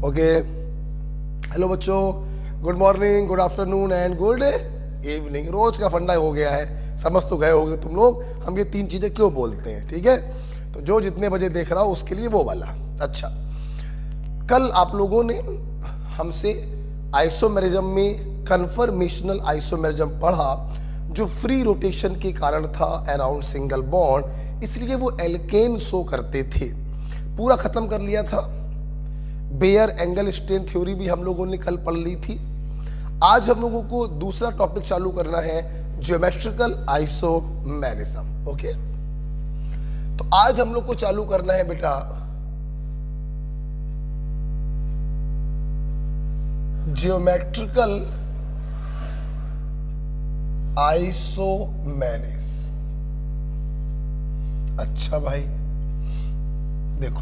Okay, hello बच्चों, good morning, good afternoon and good evening. रोज का फंडा हो गया है, समझ तो गए होगे तुम लोग हम ये तीन चीजें क्यों बोलते हैं। ठीक है, तो जो जितने बजे देख रहा हो उसके लिए वो वाला। अच्छा, कल आप लोगों ने हमसे आइसोमेरिज्म में कन्फर्मेशनल आइसोमेरिज्म पढ़ा, जो फ्री रोटेशन के कारण था अराउंड सिंगल बॉन्ड, इसलिए वो एल्केन शो करते थे। पूरा खत्म कर लिया था। बेयर एंगल स्ट्रेन थ्योरी भी हम लोगों ने कल पढ़ ली थी। आज हम लोगों को दूसरा टॉपिक चालू करना है, ज्योमेट्रिकल आइसोमेरिज्म। ओके, तो आज हम लोग को चालू करना है बेटा ज्योमेट्रिकल आइसोमेरिज्म। अच्छा भाई देखो,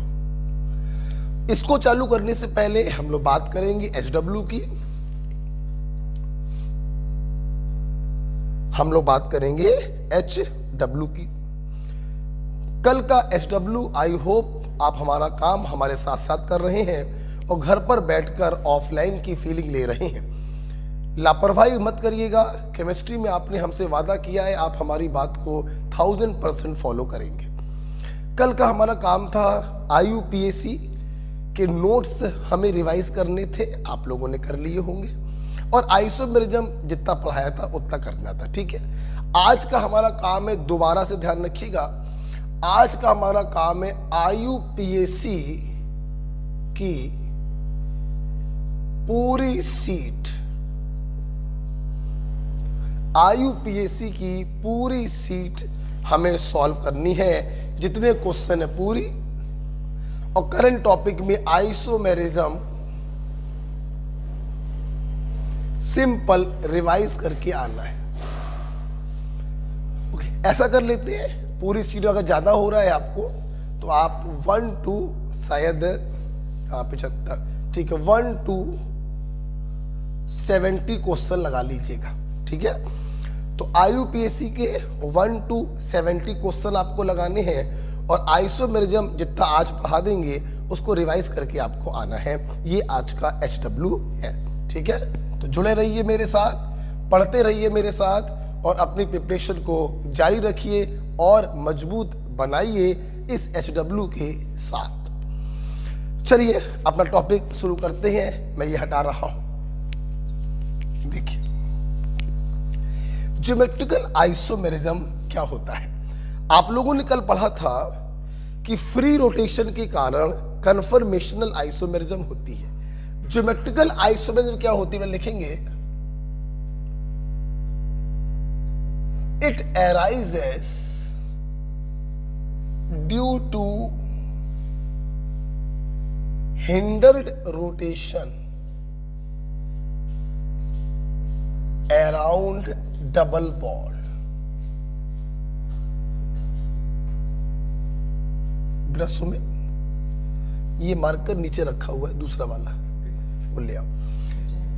इसको चालू करने से पहले हम लोग बात करेंगे HW की। हम लोग बात करेंगे HW की। कल का HW आई होप आप हमारा काम हमारे साथ साथ कर रहे हैं और घर पर बैठकर ऑफलाइन की फीलिंग ले रहे हैं। लापरवाही मत करिएगा। केमिस्ट्री में आपने हमसे वादा किया है, आप हमारी बात को 1000% फॉलो करेंगे। कल का हमारा काम था IUPAC के नोट्स हमें रिवाइज करने थे, आप लोगों ने कर लिए होंगे, और आइसोमेरिज्म जितना पढ़ाया था उतना करना था। ठीक है, आज का हमारा काम है, दोबारा से ध्यान रखिएगा, आज का हमारा काम है IUPAC की पूरी सीट, IUPAC की पूरी सीट हमें सॉल्व करनी है, जितने क्वेश्चन है पूरी। और करंट टॉपिक में आइसोमेरिज्म सिंपल रिवाइज करके आना है। ऐसा कर लेते हैं, पूरी सीट अगर ज्यादा हो रहा है आपको तो आप 1 to शायद 75, ठीक है, 1 to 70 क्वेश्चन लगा लीजिएगा। ठीक है, तो IUPAC के 1 to 70 क्वेश्चन आपको लगाने हैं और आइसोमेरिज्म जितना आज पढ़ा देंगे उसको रिवाइज करके आपको आना है। ये आज का HW है। ठीक है, तो जुड़े रहिए मेरे साथ, पढ़ते रहिए मेरे साथ और अपनी प्रिपरेशन को जारी रखिए और मजबूत बनाइए इस HW के साथ। चलिए अपना टॉपिक शुरू करते हैं। मैं ये हटा रहा हूं। देखिए, ज्योमेट्रिकल आइसोमेरिज्म क्या होता है। आप लोगों ने कल पढ़ा था कि फ्री रोटेशन के कारण कन्फर्मेशनल आइसोमेरिज्म होती है। ज्योमेट्रिकल आइसोमेरिज्म क्या होती है लिखेंगे, it arises due to hindered rotation around double bond. ब्रशों में ये मार्कर नीचे रखा हुआ है, दूसरा वाला वो ले आओ।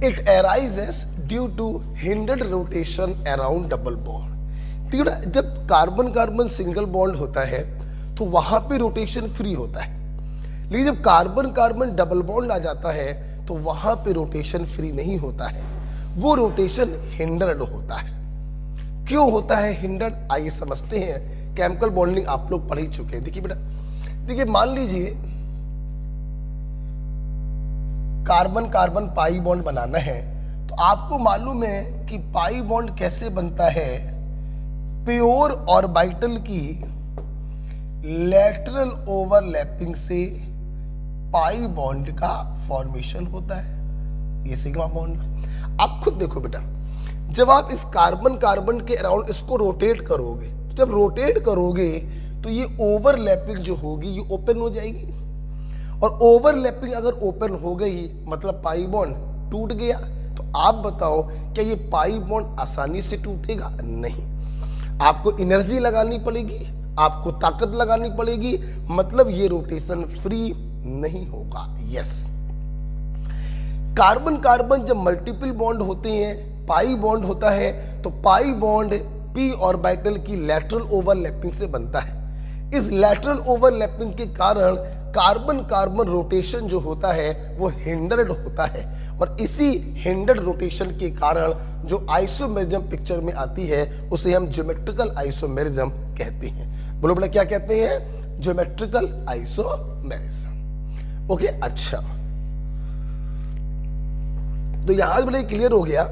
It arises due to hindered rotation around double bond. जब कार्बन कार्बन सिंगल बॉन्ड होता है तो वहां पे रोटेशन फ्री होता है, लेकिन जब कार्बन कार्बन डबल बॉन्ड आ जाता है तो वहां पे रोटेशन फ्री नहीं होता है, वो रोटेशन हिंडर्ड होता है। क्यों होता है हिंडर्ड, आइए समझते हैं। केमिकल बॉन्डिंग आप लोग पढ़ ही चुके हैं। देखिए बेटा, देखिए मान लीजिए कार्बन कार्बन पाई बॉन्ड बनाना है, तो आपको मालूम है कि पाई बॉन्ड कैसे बनता है, प्योर ऑर्बिटल की लेटरल ओवरलैपिंग से पाई बॉन्ड का फॉर्मेशन होता है, ये सिग्मा बॉन्ड। आप खुद देखो बेटा, जब आप इस कार्बन कार्बन के अराउंड इसको रोटेट करोगे, तो जब रोटेट करोगे तो ये ओवरलैपिंग जो होगी ये ओपन हो जाएगी, और ओवरलैपिंग अगर ओपन हो गई मतलब पाई बॉन्ड टूट गया। तो आप बताओ क्या ये पाई बॉन्ड आसानी से टूटेगा? नहीं, आपको एनर्जी लगानी पड़ेगी, आपको ताकत लगानी पड़ेगी, मतलब ये रोटेशन फ्री नहीं होगा। यस, कार्बन कार्बन जब मल्टीपल बॉन्ड होते हैं, पाई बॉन्ड होता है, तो पाई बॉन्ड p ऑर्बिटल की लैटरल ओवरलैपिंग से बनता है। इस लैटरल ओवरलैपिंग के कारण कार्बन कार्बन रोटेशन जो होता है वो हिंडर्ड होता है, और इसी हिंडर्ड रोटेशन के कारण जो आइसोमेरिज्म पिक्चर में आती है उसे हम ज्योमेट्रिकल आइसोमेरिज्म कहते हैं। बोलो बेटा क्या कहते हैं? Geometrical isomerism. ओके, अच्छा, तो यहां बड़े क्लियर हो गया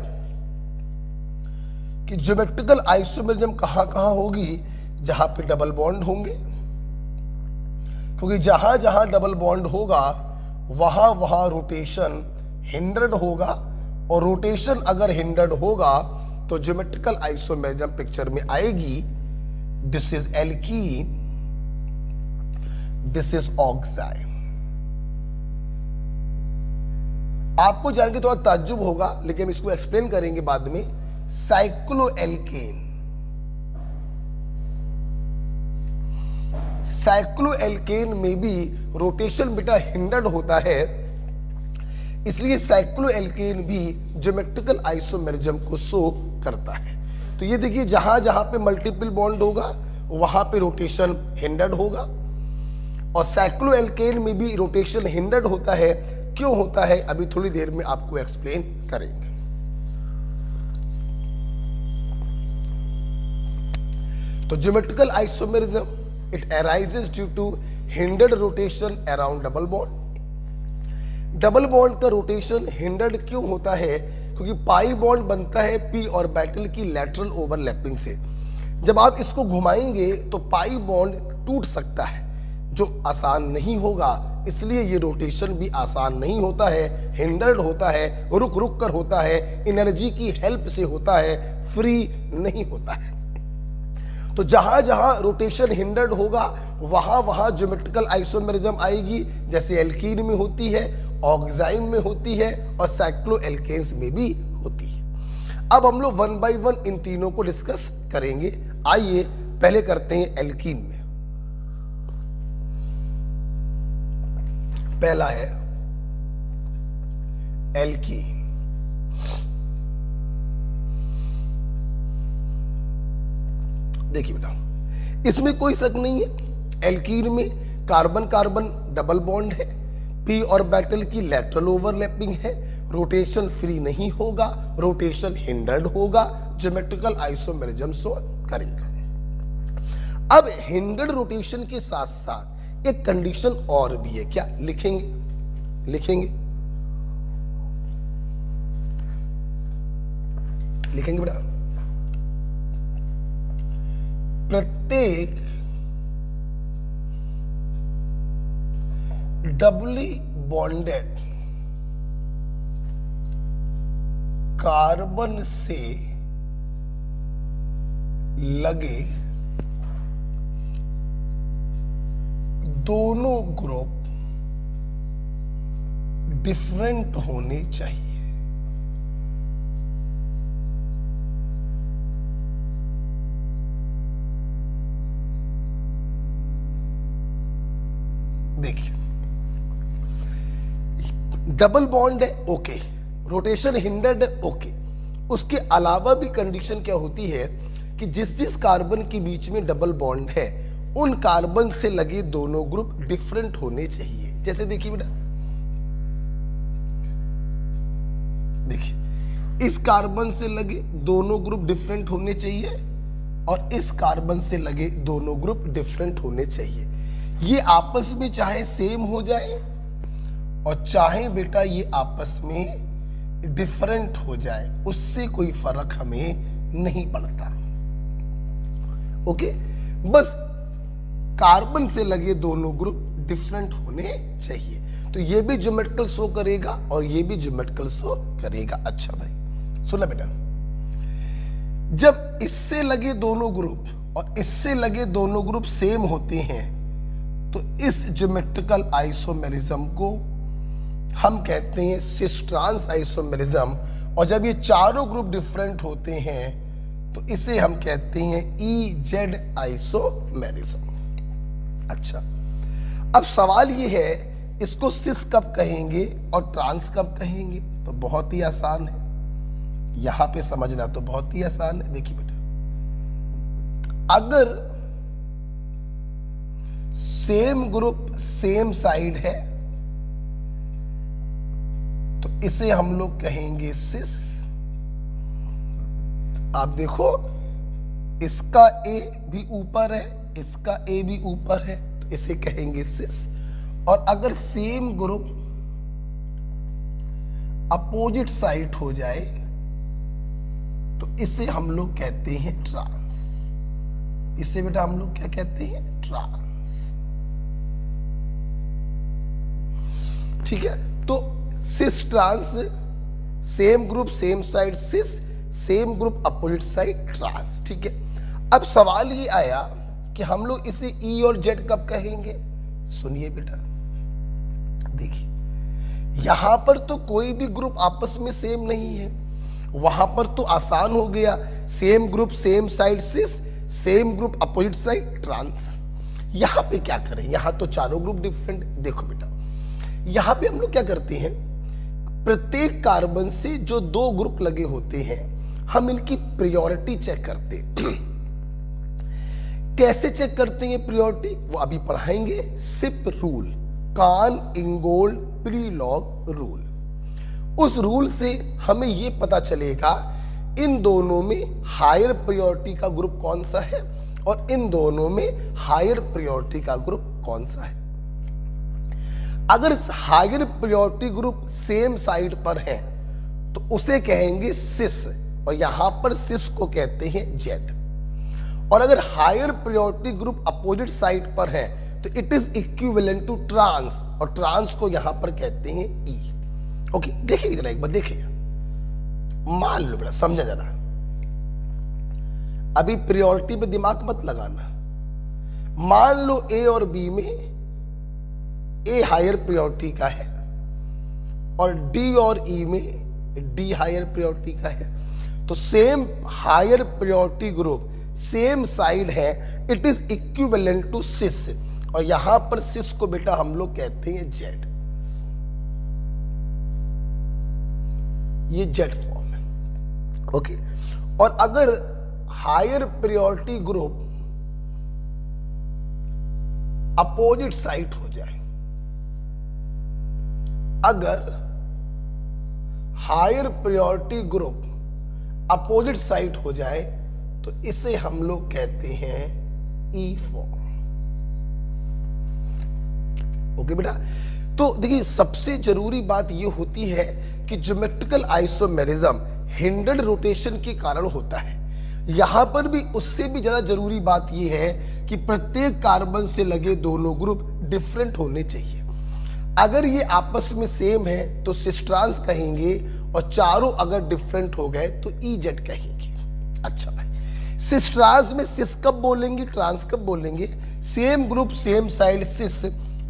कि ज्योमेट्रिकल आइसोमेरिज्म कहां कहां होगी? जहां पे डबल बॉन्ड होंगे, क्योंकि जहां जहां डबल बॉन्ड होगा वहां वहां रोटेशन हिंडर्ड होगा, और रोटेशन अगर हिंडर्ड होगा तो ज्योमेट्रिकल आइसोमेरिज्म पिक्चर में आएगी। This is alkene, this is oxide. आपको जान के थोड़ा ताज्जुब होगा, लेकिन इसको एक्सप्लेन करेंगे बाद में। साइक्लोएल्केन, साइक्लोएल्केन में भी रोटेशन बेटा हिंडर्ड होता है, इसलिए साइक्लोएल्केन भी ज्योमेट्रिकल आइसोमेरिज्म को शो करता है। तो ये देखिए, जहां जहां पे मल्टीपल बॉन्ड होगा वहां पे रोटेशन हिंडर्ड होगा, और साइक्लोएल्केन में भी रोटेशन हिंडर्ड होता है। क्यों होता है अभी थोड़ी देर में आपको एक्सप्लेन करेंगे। तो geometrical isomerism it arises due to hindered rotation around double bond. Double bond का रोटेशन हिंडर्ड क्यों होता है? क्योंकि पाई बॉन्ड बनता है पी ऑर्बिटल की लैटरल ओवरलैपिंग से। जब आप इसको घुमाएंगे तो पाई बॉन्ड टूट सकता है, जो आसान नहीं होगा, इसलिए ये रोटेशन भी आसान नहीं होता है, हिंडर्ड होता है, रुक रुक कर होता है, एनर्जी की हेल्प से होता है, फ्री नहीं होता है। तो जहां जहां रोटेशन हिंडर्ड होगा वहां वहां ज्योमेट्रिकल आइसोमेरिज्म आएगी, जैसे एल्कीन में होती है, ऑक्साइड में होती है, और साइक्लोएल्केन्स में भी होती है। अब हम लोग वन बाय वन इन तीनों को डिस्कस करेंगे। आइए पहले करते हैं एल्कीन में। पहला है एल्कीन। देखिए बेटा, इसमें कोई शक नहीं है, एल्कीन में कार्बन कार्बन डबल बॉन्ड है, पी ऑर्बिटल की लैटरल ओवरलैपिंग है, रोटेशन फ्री नहीं होगा, रोटेशन हिंडर्ड होगा, ज्योमेट्रिकल आइसोमेरिज्म शो करेगा। अब हिंडर्ड रोटेशन के साथ साथ एक कंडीशन और भी है, क्या लिखेंगे? लिखेंगे बेटा, प्रत्येक डबली बॉन्डेड कार्बन से लगे दोनों ग्रुप डिफरेंट होने चाहिए। देखिए, डबल बॉन्ड है, ओके, रोटेशन हिंडर्ड है, ओके, उसके अलावा भी कंडीशन क्या होती है कि जिस जिस कार्बन के बीच में डबल बॉन्ड है उन कार्बन से लगे दोनों ग्रुप डिफरेंट होने चाहिए। जैसे देखिए बेटा, देखिए इस कार्बन से लगे दोनों ग्रुप डिफरेंट होने चाहिए, और इस कार्बन से लगे दोनों ग्रुप डिफरेंट होने चाहिए। ये आपस में चाहे सेम हो जाए और चाहे बेटा ये आपस में डिफरेंट हो जाए, उससे कोई फर्क हमें नहीं पड़ता। ओके, बस कार्बन से लगे दोनों ग्रुप डिफरेंट होने चाहिए। तो ये भी ज्योमेट्रिकल शो करेगा और ये भी ज्योमेट्रिकल शो करेगा। अच्छा भाई सुना बेटा, जब इससे लगे दोनों ग्रुप और इससे लगे दोनों ग्रुप सेम होते हैं तो इस ज्योमेट्रिकल आइसोमेरिज्म को हम कहते हैं सिस ट्रांस आइसोमेरिज्म, और जब ये चारों ग्रुप डिफरेंट होते हैं तो इसे हम कहते हैं EZ आइसोमेरिज्म। अच्छा, अब सवाल ये है इसको सिस कब कहेंगे और ट्रांस कब कहेंगे? तो बहुत ही आसान है, यहां पे समझना तो बहुत ही आसान है। देखिए बेटा, अगर सेम ग्रुप सेम साइड है तो इसे हम लोग कहेंगे सिस। आप देखो इसका ए भी ऊपर है, इसका ए भी ऊपर है, तो इसे कहेंगे सिस। और अगर सेम ग्रुप अपोजिट साइड हो जाए तो इसे हम लोग कहते हैं ट्रांस। इसे बेटा हम लोग क्या कहते हैं? ट्रांस। ठीक है, तो cis trans, same group same side cis, same group opposite side trans. ठीक है, अब सवाल ये आया कि हम लोग इसे ई और जेड कब कहेंगे? सुनिए बेटा, देखिए यहां पर तो कोई भी ग्रुप आपस में सेम नहीं है, वहां पर तो आसान हो गया, same group same side cis, same group opposite side trans. यहां पे क्या करें? यहां तो चारों ग्रुप डिफरेंट। देखो बेटा, यहां पे हम लोग क्या करते हैं, प्रत्येक कार्बन से जो दो ग्रुप लगे होते हैं हम इनकी प्रायोरिटी चेक करते हैं। कैसे चेक करते हैं प्रायोरिटी? वो अभी पढ़ाएंगे। सिप रूल, कान इंगोल्ड प्रीलॉग रूल। उस रूल से हमें यह पता चलेगा इन दोनों में हायर प्रायोरिटी का ग्रुप कौन सा है और इन दोनों में हायर प्रायोरिटी का ग्रुप कौन सा है। अगर higher priority group same side पर है तो उसे कहेंगे सिस और यहां पर सिस को कहते हैं जेड। और अगर higher priority group opposite side पर है तो it is equivalent to trans और ट्रांस को यहां पर कहते हैं ई। ओके, देखिए जरा एक बार देखिए, मान लो बेटा, समझा जरा, अभी प्रायोरिटी पे दिमाग मत लगाना। मान लो ए और बी में ए हायर प्रायोरिटी का है और डी और ई में डी हायर प्रायोरिटी का है, तो same higher priority group same side है, it is equivalent to cis और यहां पर सिस को बेटा हम लोग कहते हैं जेड। ये जेड फॉर्म है। ओके, और अगर higher priority group opposite side हो जाए, अगर higher priority group opposite side हो जाए तो इसे हम लोग कहते हैं ई फॉर्म। ओके बेटा, तो देखिए सबसे जरूरी बात यह होती है कि ज्योमेट्रिकल आइसोमेरिज्म हिंडर्ड रोटेशन के कारण होता है। यहां पर भी उससे भी ज्यादा जरूरी बात यह है कि प्रत्येक कार्बन से लगे दोनों ग्रुप डिफरेंट होने चाहिए। अगर ये आपस में सेम है तो सिस ट्रांस कहेंगे और चारों अगर डिफरेंट हो गए तो ई जेड कहेंगे। अच्छा भाई, सिस ट्रांस में सिस कब बोलेंगे, ट्रांस कब बोलेंगे? Same group same side cis,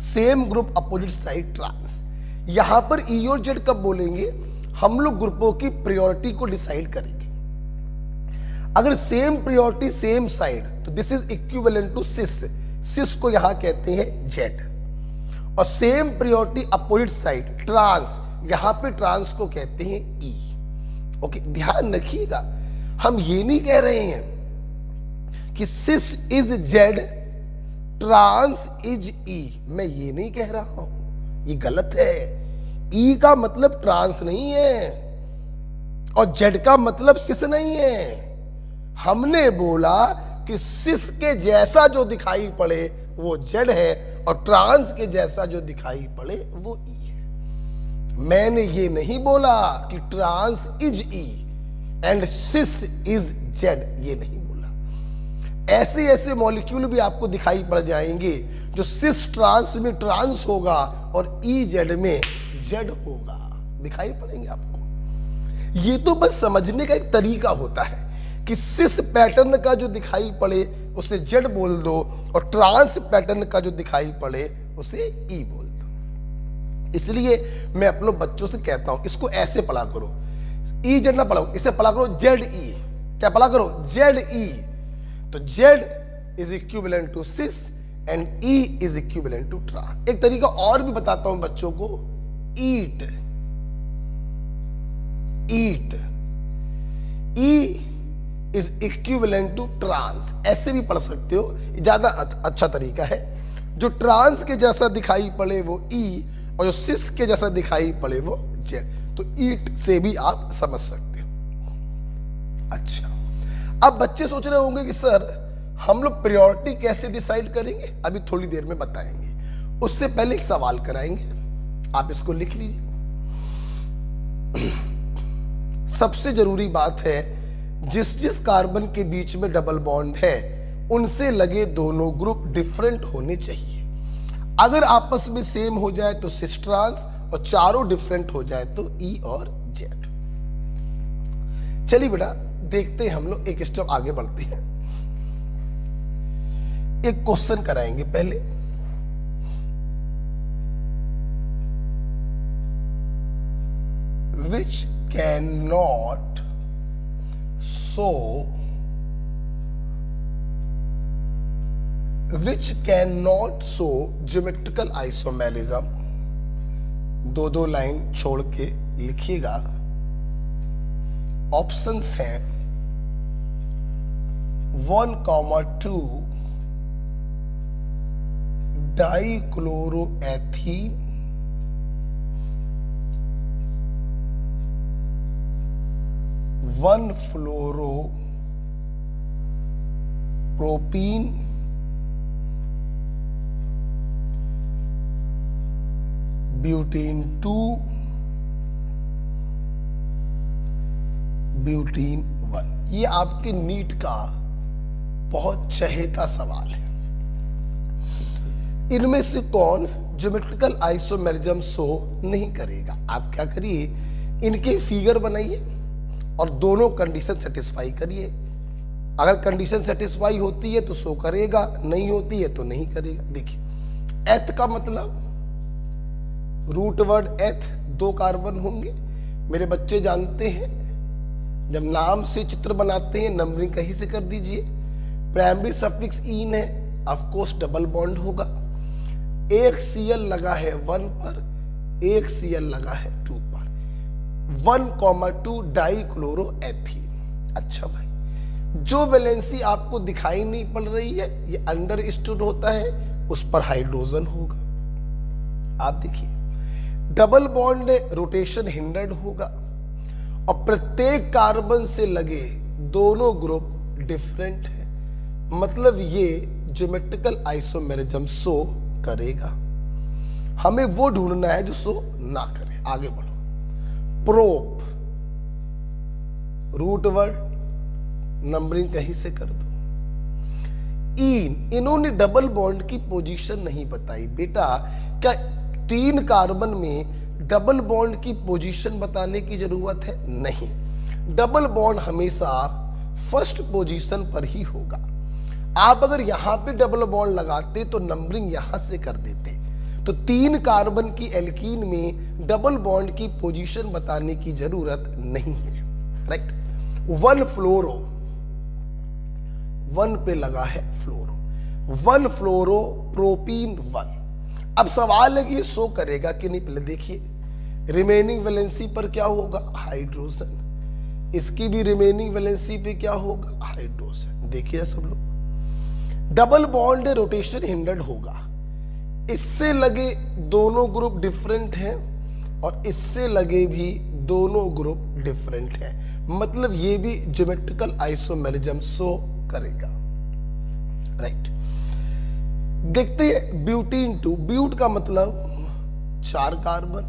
same group opposite side trans. यहां पर ई और जेड कब बोलेंगे? हम लोग ग्रुपों की प्रायोरिटी को डिसाइड करेंगे। अगर सेम प्रायोरिटी सेम साइड तो this is equivalent to cis, cis को यहां कहते हैं जेड। और same priority opposite side trans, यहां पे ट्रांस को कहते हैं ई। ओके, ध्यान रखिएगा, हम ये नहीं कह रहे हैं कि सिस इज जेड ट्रांस इज ई, मैं ये नहीं कह रहा हूं, ये गलत है। ई का मतलब ट्रांस नहीं है और जेड का मतलब सिस नहीं है। हमने बोला कि सिस के जैसा जो दिखाई पड़े वो जेड है और ट्रांस के जैसा जो दिखाई पड़े वो ई है। मैंने ये नहीं बोला कि trans is E and cis is Z, ये नहीं बोला। ऐसे ऐसे मॉलिक्यूल भी आपको दिखाई पड़ जाएंगे जो सिस ट्रांस में ट्रांस होगा और ई जेड में जेड होगा, दिखाई पड़ेंगे आपको। ये तो बस समझने का एक तरीका होता है कि सिस पैटर्न का जो दिखाई पड़े उसे जेड बोल दो और ट्रांस पैटर्न का जो दिखाई पड़े उसे ई बोल दो। इसलिए मैं अपने बच्चों से कहता हूं इसको ऐसे पढ़ा करो, ई जेड ना पढ़ाओ, इसे पढ़ा करो जेड ई। क्या पढ़ा करो? Z E. तो Z is equivalent to cis and E is equivalent to trans. एक तरीका और भी बताता हूं बच्चों को, eat, eat, E is equivalent to trans, ऐसे भी पढ़ सकते हो, ज्यादा अच्छा तरीका है। जो ट्रांस के जैसा दिखाई पड़े वो ई, और जो सिस के जैसा दिखाई पड़े वो जेड। तो ईट से भी आप समझ सकते हो। अच्छा, अब बच्चे सोच रहे होंगे कि सर हम लोग प्रायोरिटी कैसे डिसाइड करेंगे, अभी थोड़ी देर में बताएंगे। उससे पहले एक सवाल कराएंगे, आप इसको लिख लीजिए। सबसे जरूरी बात है, जिस जिस कार्बन के बीच में डबल बॉन्ड है उनसे लगे दोनों ग्रुप डिफरेंट होने चाहिए। अगर आपस में सेम हो जाए तो सिस ट्रांस, और चारों डिफरेंट हो जाए तो ई और जेड। चलिए बेटा देखते हैं, हम लोग एक स्टेप आगे बढ़ते हैं। एक क्वेश्चन कराएंगे पहले। which cannot show geometrical isomerism, दो लाइन छोड़ के लिखिएगा। ऑप्शंस हैं 1,2 डाइक्लोरोएथीन, 1 फ्लोरोप्रोपीन, ब्यूटेन 2, ब्यूटेन 1। ये आपके नीट का बहुत चहेता सवाल है। इनमें से कौन ज्योमेट्रिकल आइसोमेरिज्म शो नहीं करेगा? आप क्या करिए, इनके फिगर बनाइए और दोनों कंडीशन सेटिस्फाई करिए। अगर कंडीशन सेटिस्फाई होती है तो शो करेगा, नहीं होती है तो नहीं करेगा। देखिए, एथ का मतलब रूट वर्ड एथ, 2 कार्बन होंगे। मेरे बच्चे जानते हैं, जब नाम से चित्र बनाते हैं नंबरिंग कहीं से कर दीजिए। प्राइमरी सफिक्स इन है, ऑफ कोर्स डबल बॉन्ड होगा। एक Cl लगा है 1 पर, एक Cl लगा है 2 पर। 1,2 डाइक्लोरोएथीन। अच्छा भाई, जो वैलेंसी आपको दिखाई नहीं पड़ रही है ये अंडरस्टूड होता है, उस पर हाइड्रोजन होगा। आप देखिए, डबल बॉन्ड रोटेशन हिंडर्ड होगा और प्रत्येक कार्बन से लगे दोनों ग्रुप डिफरेंट है, मतलब ये ज्योमेट्रिकल आइसोमेरिज्म शो करेगा। हमें वो ढूंढना है जो शो ना करे। आगे बढ़ो। प्रोप, रूट वर्ड नंबरिंग कहीं से कर दो। इन, इन्होंने डबल बॉन्ड की पोजीशन नहीं बताई। बेटा क्या 3 कार्बन में डबल बॉन्ड की पोजीशन बताने की जरूरत है? नहीं, डबल बॉन्ड हमेशा फर्स्ट पोजीशन पर ही होगा। आप अगर यहां पे डबल बॉन्ड लगाते तो नंबरिंग यहां से कर देते। तो 3 कार्बन की एल्कीन में डबल बॉन्ड की पोजीशन बताने की जरूरत नहीं है। राइट। 1 फ्लोरो, 1 पे लगा है फ्लोरो, 1 फ्लोरो प्रोपीन 1। अब सवाल है कि ये शो करेगा कि नहीं। पहले देखिए, रिमेनिंग वैलेंसी पर क्या होगा? हाइड्रोजन। इसकी भी रिमेनिंग वैलेंसी पे क्या होगा? हाइड्रोजन। देखिए सब लोग, डबल बॉन्ड रोटेशन हिंडर्ड होगा। इससे लगे दोनों ग्रुप डिफरेंट हैं और इससे लगे भी दोनों ग्रुप डिफरेंट हैं, मतलब ये भी ज्योमेट्रिकल आइसोमेरिज्म शो करेगा। राइट। देखते हैं ब्यूटीन 2। ब्यूट का मतलब 4 कार्बन,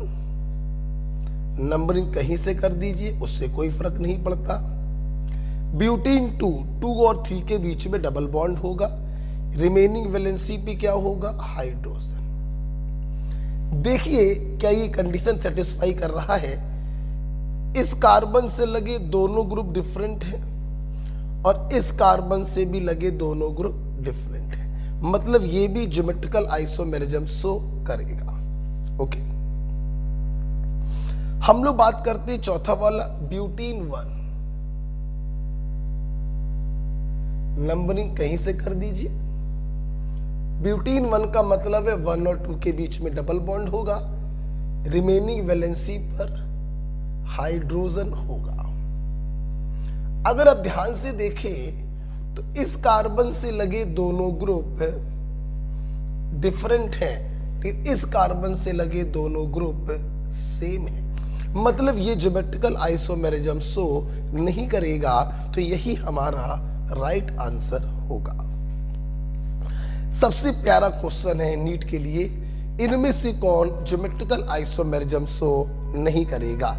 नंबरिंग कहीं से कर दीजिए, उससे कोई फर्क नहीं पड़ता। ब्यूटीन 2 और 3 के बीच में डबल बॉन्ड होगा। रिमेनिंग वैलेंसी पे क्या होगा? हाइड्रोजन। देखिए क्या ये कंडीशन सेटिस्फाई कर रहा है? इस कार्बन से लगे दोनों ग्रुप डिफरेंट हैं और इस कार्बन से भी लगे दोनों ग्रुप डिफरेंट हैं, मतलब ये भी ज्योमेट्रिकल आइसोमेरिज्म शो करेगा। ओके, हम लोग बात करते हैं चौथा वाला, ब्यूटीन 1। नंबरिंग कहीं से कर दीजिए। ब्यूटीन 1 का मतलब है 1 और 2 के बीच में डबल बॉन्ड होगा, रिमेनिंग वैलेंसी पर हाइड्रोजन होगा। अगर आप ध्यान से देखें तो इस कार्बन से लगे दोनों ग्रुप डिफरेंट हैं, लेकिन इस कार्बन से लगे दोनों ग्रुप सेम है, मतलब ये ज्योमेट्रिकल आइसोमेरिज्म शो नहीं करेगा, तो यही हमारा राइट आंसर होगा। सबसे प्यारा क्वेश्चन है नीट के लिए, इनमें से कौन ज्योमेट्रिकल आइसोमेरिज्म शो नहीं करेगा?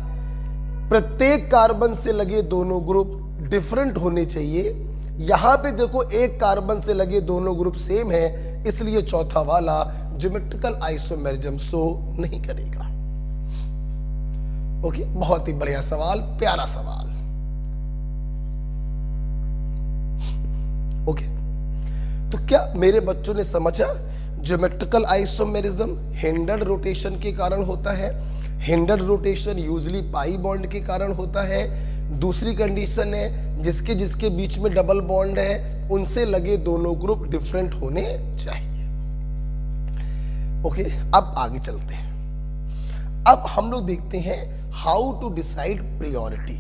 प्रत्येक कार्बन से लगे दोनों ग्रुप डिफरेंट होने चाहिए। यहां पे देखो एक कार्बन से लगे दोनों ग्रुप सेम है, इसलिए चौथा वाला ज्योमेट्रिकल आइसोमेरिज्म शो नहीं करेगा। ओके, बहुत ही बढ़िया सवाल, प्यारा सवाल। ओके, तो क्या मेरे बच्चों ने समझा? ज्योमेट्रिकल आइसोमेरिज्म हिंडर्ड रोटेशन के कारण होता है। Hindered rotation usually pi bond के कारण होता है। दूसरी कंडीशन है जिसके जिसके बीच में डबल बॉन्ड है उनसे लगे दोनों ग्रुप डिफरेंट होने चाहिए। ओके, अब आगे चलते हैं। अब हम लोग देखते हैं हाउ टू डिसाइड प्रायोरिटी,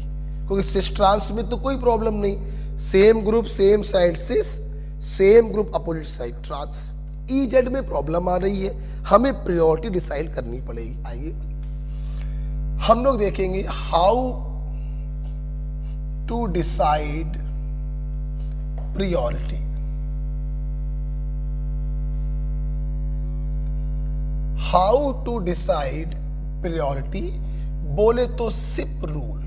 क्योंकि सिस ट्रांस में तो कोई प्रॉब्लम नहीं, same group same side cis, same group opposite side trans. E Z में प्रॉब्लम आ रही है, हमें प्रायोरिटी डिसाइड करनी पड़ेगी। आइए हम लोग देखेंगे how to decide priority. How to decide priority बोले तो सिप रूल,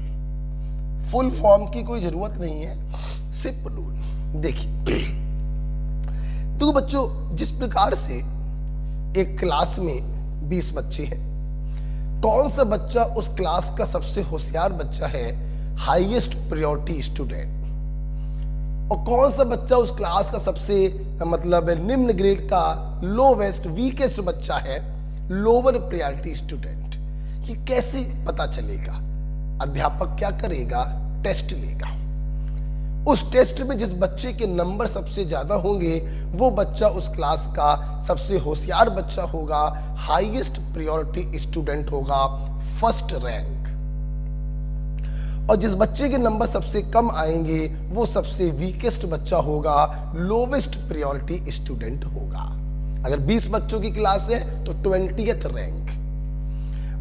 फुल फॉर्म की कोई जरूरत नहीं है, सिप रूल। देखिए तो बच्चों, जिस प्रकार से एक क्लास में 20 बच्चे हैं, कौन सा बच्चा उस क्लास का सबसे होशियार बच्चा है, हाईएस्ट प्रायोरिटी स्टूडेंट, और कौन सा बच्चा उस क्लास का सबसे मतलब निम्न ग्रेड का लोवेस्ट वीकेस्ट बच्चा है, लोअर प्रायोरिटी स्टूडेंट, ये कैसे पता चलेगा? अध्यापक क्या करेगा? टेस्ट लेगा। उस टेस्ट में जिस बच्चे के नंबर सबसे ज्यादा होंगे वो बच्चा उस क्लास का सबसे होशियार बच्चा होगा, हाईएस्ट प्रायोरिटी स्टूडेंट होगा, फर्स्ट रैंक। और जिस बच्चे के नंबर सबसे कम आएंगे वो सबसे वीकेस्ट बच्चा होगा, लोवेस्ट प्रायोरिटी स्टूडेंट होगा। अगर 20 बच्चों की क्लास है तो 20th रैंक।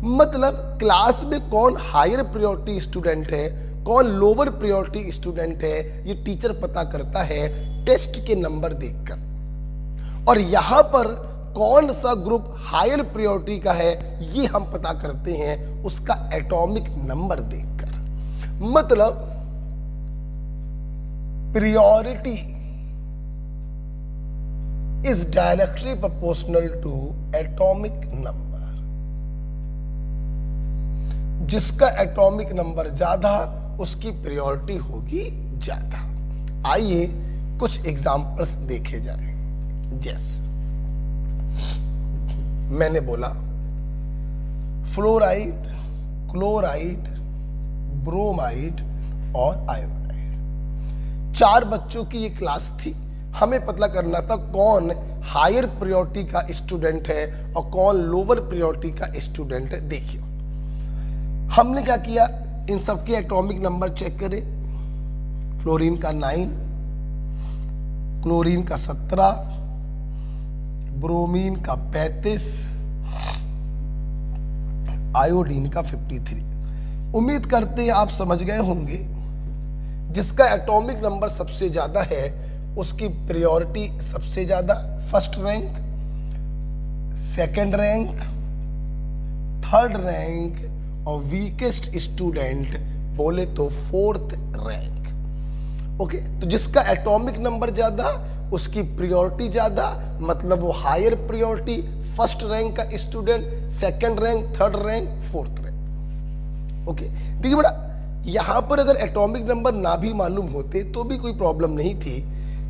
मतलब क्लास में कौन हायर प्रायोरिटी स्टूडेंट है, कौन लोअर प्रायोरिटी स्टूडेंट है, ये टीचर पता करता है टेस्ट के नंबर देखकर। और यहां पर कौन सा ग्रुप हायर प्रायोरिटी का है ये हम पता करते हैं उसका एटॉमिक नंबर देखकर। मतलब priority is directly proportional to atomic number. जिसका एटॉमिक नंबर ज्यादा उसकी प्रायोरिटी होगी ज्यादा। आइए कुछ एग्जांपल्स देखे जाएं। जैसे मैंने बोला फ्लोराइड, क्लोराइड, ब्रोमाइड और आयोडाइड। 4 बच्चों की ये क्लास थी, हमें पता करना था कौन हायर प्रायोरिटी का स्टूडेंट है और कौन लोअर प्रायोरिटी का स्टूडेंट है। देखिए हमने क्या किया, इन सबके एटॉमिक नंबर चेक करें। फ्लोरीन का 9, क्लोरीन का 17, ब्रोमीन का 35, आयोडीन का 53। उम्मीद करते हैं आप समझ गए होंगे। जिसका एटॉमिक नंबर सबसे ज्यादा है उसकी प्रायोरिटी सबसे ज्यादा, first rank, second rank, third rank, और वीकेस्ट स्टूडेंट बोले तो 4th रैंक। ओके, तो जिसका एटॉमिक नंबर ज्यादा उसकी प्रायोरिटी ज्यादा, मतलब वो हायर प्रायोरिटी, फर्स्ट रैंक का student, second rank, third rank, 4th rank. Okay, देखिए बेटा यहां पर अगर एटॉमिक नंबर ना भी मालूम होते तो भी कोई प्रॉब्लम नहीं थी।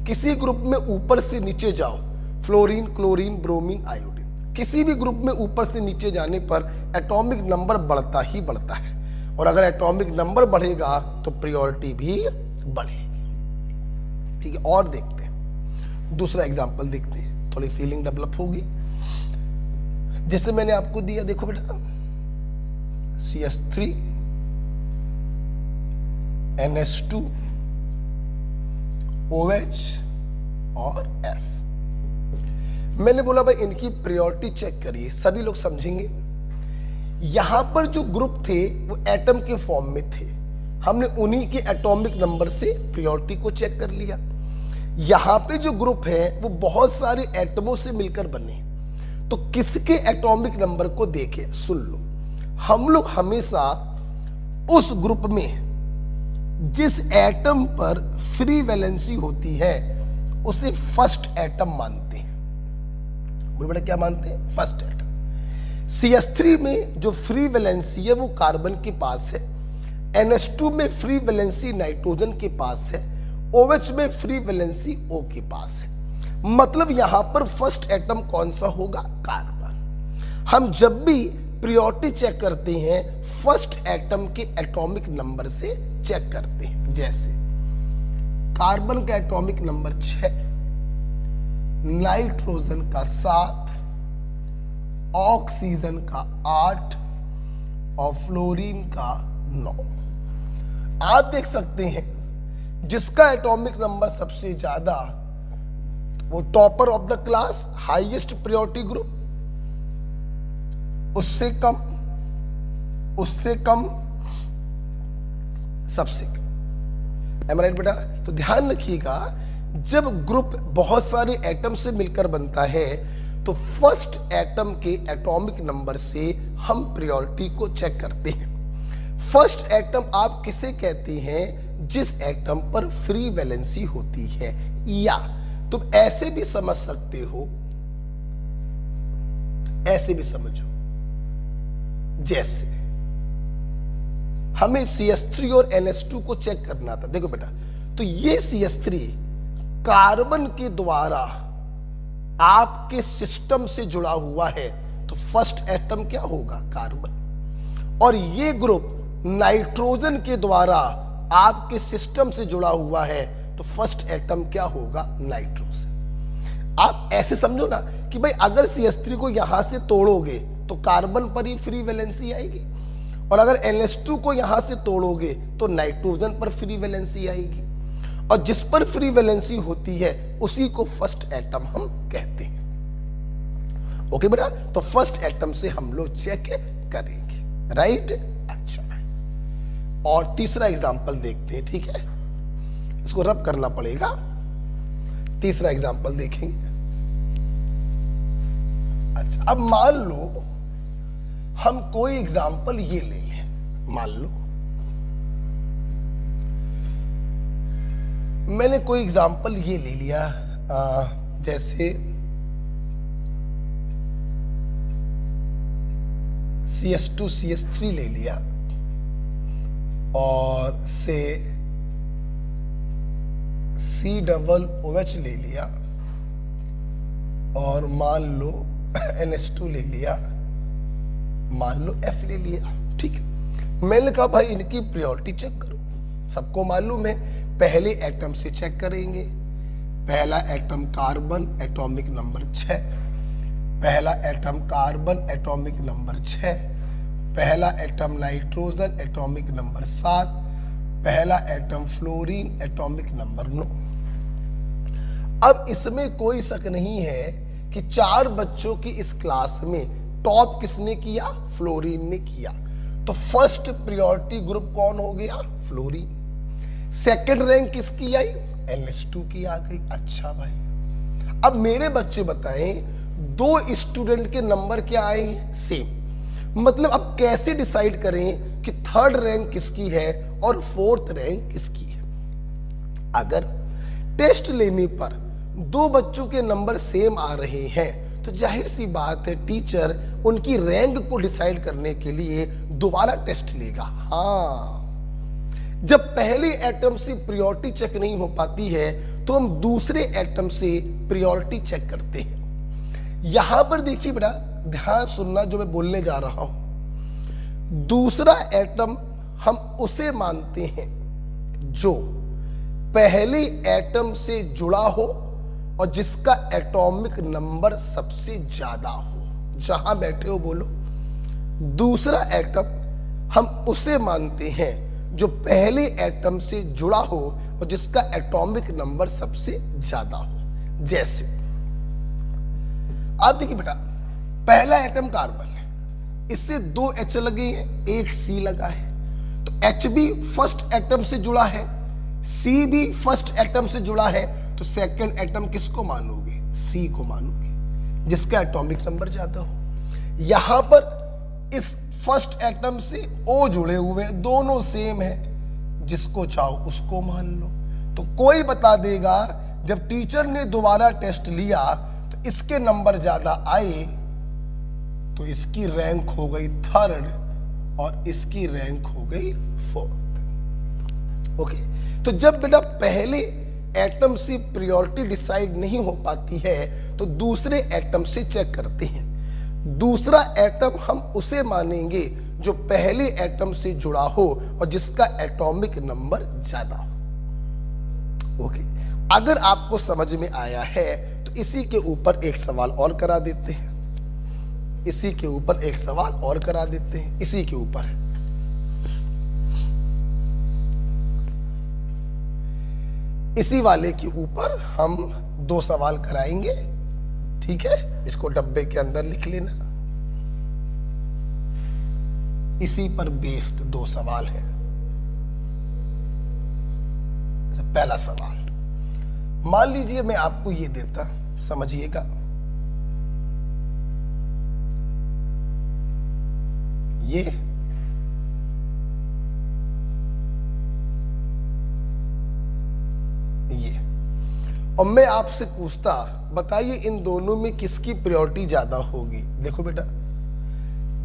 किसी ग्रुप में ऊपर से नीचे जाओ, फ्लोरीन, क्लोरीन, ब्रोमीन, आयोडीन, किसी भी ग्रुप में ऊपर से नीचे जाने पर एटॉमिक नंबर बढ़ता ही बढ़ता है, और अगर एटॉमिक नंबर बढ़ेगा तो प्रायोरिटी भी बढ़ेगी। ठीक है, और देखते हैं दूसरा एग्जांपल देखते हैं, थोड़ी फीलिंग डेवलप होगी। जैसे मैंने आपको दिया, देखो बेटा CH3, NH2, OH और F। मैंने बोला भाई इनकी प्रायोरिटी चेक करिए, सभी लोग समझेंगे। यहां पर जो ग्रुप थे वो एटम के फॉर्म में थे, हमने उन्हीं के एटॉमिक नंबर से प्रायोरिटी को चेक कर लिया। यहां पे जो ग्रुप है वो बहुत सारे एटमों से मिलकर बने, तो किसके एटॉमिक नंबर को देखे, सुन लो, हम लोग हमेशा उस ग्रुप में जिस एटम पर फ्री वैलेंसी होती है उसे फर्स्ट एटम मानते हैं। बोलो बेटा क्या मानते हैं, फर्स्ट एटम। CH3 में जो फ्री वैलेंसी है वो कार्बन के पास है, NH2 में फ्री वैलेंसी नाइट्रोजन के पास है, OH में फ्री वैलेंसी O के पास है। मतलब यहां पर फर्स्ट एटम कौन सा होगा, कार्बन। हम जब भी प्रायोरिटी चेक करते हैं फर्स्ट एटम के एटॉमिक नंबर से चेक करते हैं। जैसे कार्बन का एटॉमिक नंबर 6, नाइट्रोजन का 7, ऑक्सीजन का 8 और फ्लोरीन का 9। आप देख सकते हैं जिसका एटॉमिक नंबर सबसे ज्यादा वो topper of the class, highest priority group, उससे कम, उससे कम, सबसे कम। एम राइट बेटा? तो ध्यान रखिएगा जब ग्रुप बहुत सारे एटम से मिलकर बनता है तो फर्स्ट एटम के एटॉमिक नंबर से हम प्रायोरिटी को चेक करते हैं। फर्स्ट एटम आप किसे कहते हैं, जिस एटम पर फ्री वैलेंसी होती है। या तुम ऐसे भी समझ सकते हो, ऐसे भी समझो, जैसे हमें CH3 और NH2 को चेक करना था। देखो बेटा, तो ये CH3 कार्बन के द्वारा आपके सिस्टम से जुड़ा हुआ है, तो फर्स्ट एटम क्या होगा, कार्बन। और ये ग्रुप नाइट्रोजन के द्वारा आपके सिस्टम से जुड़ा हुआ है, तो फर्स्ट एटम क्या होगा, नाइट्रोजन। आप ऐसे समझो ना कि भाई अगर CH3 को यहां से तोड़ोगे तो कार्बन पर ही फ्री वैलेंसी आएगी, और अगर NH2 को यहां से तोड़ोगे तो नाइट्रोजन पर फ्री वैलेंसी आएगी, और जिस पर फ्री वैलेंसी होती है उसी को फर्स्ट एटम हम कहते हैं। ओके बेटा, तो फर्स्ट एटम से हम लोग चेक करेंगे, राइट। अच्छा, और तीसरा एग्जांपल देखते हैं, ठीक है, इसको रब करना पड़ेगा। तीसरा एग्जांपल देखेंगे। अच्छा, अब मान लो हम कोई एग्जांपल ये ले लें, मान लो मैंने कोई एग्जांपल ये ले लिया, जैसे CH2 CH3 ले लिया, और से COOH ले लिया, और मान लो NH2 ले लिया, मान लो F ले लिया, ठीक है। मैंने कहा भाई इनकी प्रायोरिटी चेक करो। सबको मालूम है पहले एटम से चेक करेंगे। पहला एटम कार्बन, एटॉमिक नंबर 6। पहला एटम कार्बन, एटॉमिक नंबर 6। पहला एटम नाइट्रोजन, एटॉमिक नंबर 7। पहला एटम फ्लोरीन, एटॉमिक नंबर 9। अब इसमें कोई शक नहीं है कि 4 बच्चों की इस क्लास में टॉप किसने किया, फ्लोरीन ने किया। तो फर्स्ट प्रायोरिटी ग्रुप कौन हो गया, फ्लोरीन। सेकंड रैंक किसकी आई, NH2 की आ गई। अच्छा भाई, अब मेरे बच्चे बताएं, 2 स्टूडेंट के नंबर क्या आए, सेम। मतलब अब कैसे डिसाइड करें कि थर्ड रैंक किसकी है और फोर्थ रैंक किसकी है। अगर टेस्ट लेने पर 2 बच्चों के नंबर सेम आ रहे हैं तो जाहिर सी बात है टीचर उनकी रैंक को डिसाइड करने के लिए दोबारा टेस्ट लेगा। हाँ, जब पहले एटम से प्रायोरिटी चेक नहीं हो पाती है तो हम दूसरे एटम से प्रायोरिटी चेक करते हैं। यहां पर देखिए बेटा, ध्यान सुनना जो मैं बोलने जा रहा हूं। दूसरा एटम हम उसे मानते हैं जो पहले एटम से जुड़ा हो और जिसका एटॉमिक नंबर सबसे ज्यादा हो। जहां बैठे हो बोलो। दूसरा एटम हम उसे मानते हैं जो पहले एटम से जुड़ा हो और जिसका एटॉमिक नंबर सबसे ज्यादा हो। जैसे आप देखिए बेटा, पहला एटम कार्बन है, इससे 2 H लगे हैं, एक C लगा है, तो H भी फर्स्ट एटम से जुड़ा है, C भी फर्स्ट एटम से जुड़ा है, तो सेकंड एटम किसको मानोगे? C को मानोगे, जिसका एटॉमिक नंबर ज्यादा हो। यहां पर इस फर्स्ट एटम से O जुड़े हुए हैं, दोनों सेम है, जिसको चाहो उसको मान लो। तो कोई बता देगा जब टीचर ने दोबारा टेस्ट लिया तो इसके नंबर ज्यादा आए, तो इसकी रैंक हो गई 3rd और इसकी रैंक हो गई 4th। ओके, तो जब बेटा पहले एटम से प्रायोरिटी डिसाइड नहीं हो पाती है तो दूसरे एटम से चेक करते हैं। दूसरा एटम हम उसे मानेंगे जो पहले एटम से जुड़ा हो और जिसका एटॉमिक नंबर ज्यादा हो। ओके, अगर आपको समझ में आया है तो इसी के ऊपर एक सवाल और करा देते हैं, इसी के ऊपर एक सवाल और करा देते हैं, इसी के ऊपर है। इसी वाले के ऊपर हम 2 सवाल कराएंगे, ठीक है? इसको डब्बे के अंदर लिख लेना। इसी पर बेस्ड 2 सवाल है। पहला सवाल, मान लीजिए मैं आपको ये देता, समझिएगा, ये और मैं आपसे पूछता, बताइए इन दोनों में किसकी प्रायोरिटी ज्यादा होगी? देखो बेटा,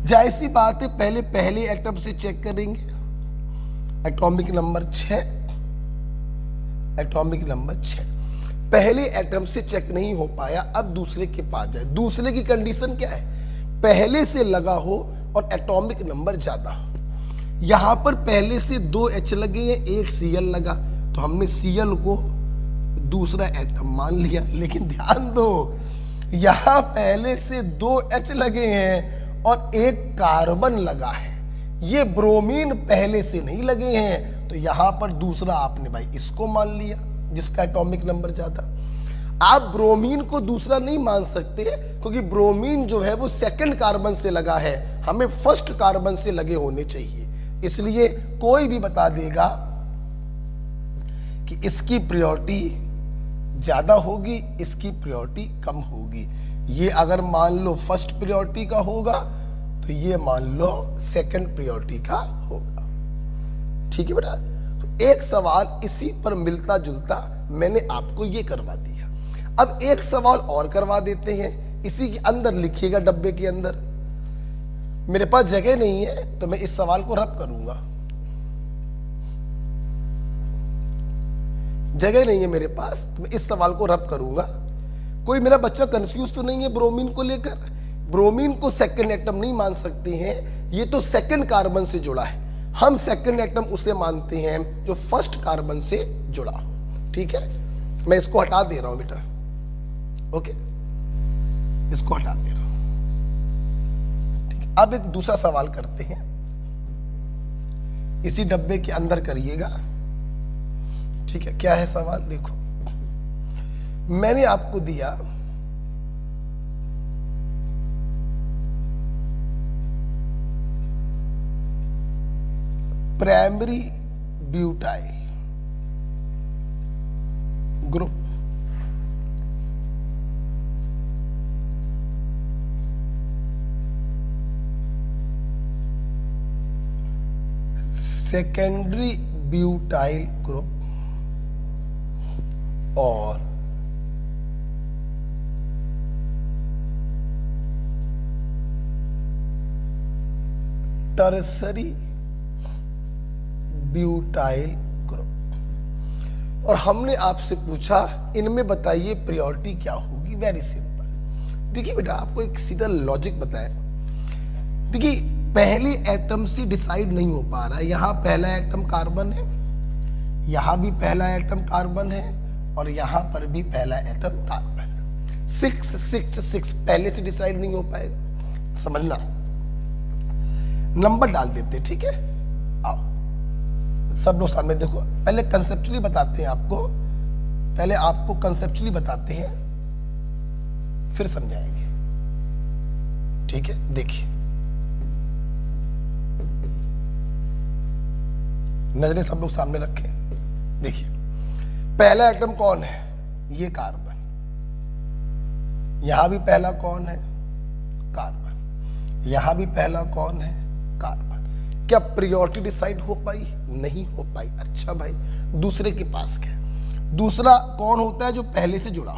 जाहिर सी बात है, पहले एटम से चेक करेंगे, एटॉमिक नंबर 6, एटॉमिक नंबर 6। पहले एटम से चेक नहीं हो पाया, अब दूसरे के पास जाए। दूसरे की कंडीशन क्या है? पहले से लगा हो और एटॉमिक नंबर ज्यादा हो। यहां पर पहले से 2 H लगे हैं, एक Cl लगा, तो हमने Cl को दूसरा एटम मान लिया। लेकिन ध्यान दो, यहां पहले से 2 H लगे हैं और एक कार्बन लगा है, ये ब्रोमीन पहले से नहीं लगे हैं, तो यहां पर दूसरा आपने भाई इसको मान लिया जिसका एटॉमिक नंबर ज्यादा। आप ब्रोमीन को दूसरा नहीं मान सकते क्योंकि ब्रोमीन जो है वो सेकंड कार्बन से लगा है, हमें फर्स्ट कार्बन से लगे होने चाहिए। इसलिए कोई भी बता देगा कि इसकी प्रायोरिटी ज्यादा होगी, इसकी प्रायोरिटी कम होगी। ये अगर मान लो फर्स्ट प्रायोरिटी का होगा तो ये मान लो सेकंड प्रायोरिटी का होगा। ठीक है बेटा, तो एक सवाल इसी पर मिलता जुलता मैंने आपको ये करवा दिया। अब एक सवाल और करवा देते हैं, इसी के अंदर लिखिएगा, डब्बे के अंदर। मेरे पास जगह नहीं है तो मैं इस सवाल को रब करूंगा, जगह नहीं है मेरे पास तो मैं इस सवाल को रब करूंगा। कोई मेरा बच्चा कंफ्यूज तो नहीं है ब्रोमीन को लेकर? ब्रोमीन को सेकंड एटम नहीं मान सकते हैं, ये तो सेकंड कार्बन से जुड़ा है। हम सेकंड एटम उसे मानते हैं जो फर्स्ट कार्बन से जुड़ा हो। ठीक है, मैं इसको हटा दे रहा हूं बेटा। ओके, इसको हटा दे रहा हूं। ठीक है, अब एक दूसरा सवाल करते हैं, इसी डब्बे के अंदर करिएगा। ठीक है, क्या है सवाल? देखो, मैंने आपको दिया primary butyl group, secondary butyl group और टर्सरी ब्यूटाइल ग्रुप। और हमने आपसे पूछा इनमें बताइए प्रायोरिटी क्या होगी। Very simple. देखिए बेटा, आपको एक सीधा लॉजिक बताया। देखिए, पहले एटम से डिसाइड नहीं हो पा रहा है। यहां पहला एटम कार्बन है, यहां भी पहला एटम कार्बन है और यहां पर भी पहला एटम कार्बन। 6 6 6 पहले से डिसाइड नहीं हो पाएगा। समझना, नंबर डाल देते। ठीक है, आओ सब लोग सामने देखो। पहले कंसेप्चुअली बताते हैं आपको, पहले आपको कंसेप्चुअली बताते हैं, फिर समझाएंगे। ठीक है, देखिए नजरें सब लोग सामने रखें। देखिए पहला एटम कौन है, ये कार्बन। यहां भी पहला कौन है, कार्बन। यहां भी पहला कौन है, कार्बन। क्या प्रियोरिटी डिसाइड हो पाई, नहीं हो पाई। अच्छा भाई दूसरे के पास क्या, दूसरा कौन होता है जो पहले से जुड़ा,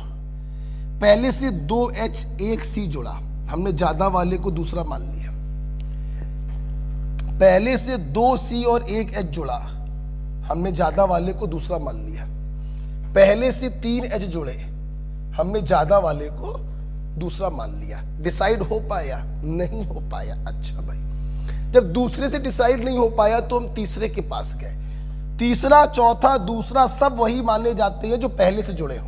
पहले से 2H 1C जुड़ा, हमने ज्यादा वाले को दूसरा मान लिया। पहले से 2C और 1H जुड़ा, हमने ज्यादा वाले को दूसरा मान लिया। पहले से 3H जुड़े, हमने ज्यादा वाले को दूसरा मान लिया। डिसाइड हो पाया, नहीं हो पाया। अच्छा भाई जब दूसरे से डिसाइड नहीं हो पाया तो हम तीसरे के पास गए। तीसरा, चौथा, दूसरा सब वही माने जाते हैं जो पहले से जुड़े हो।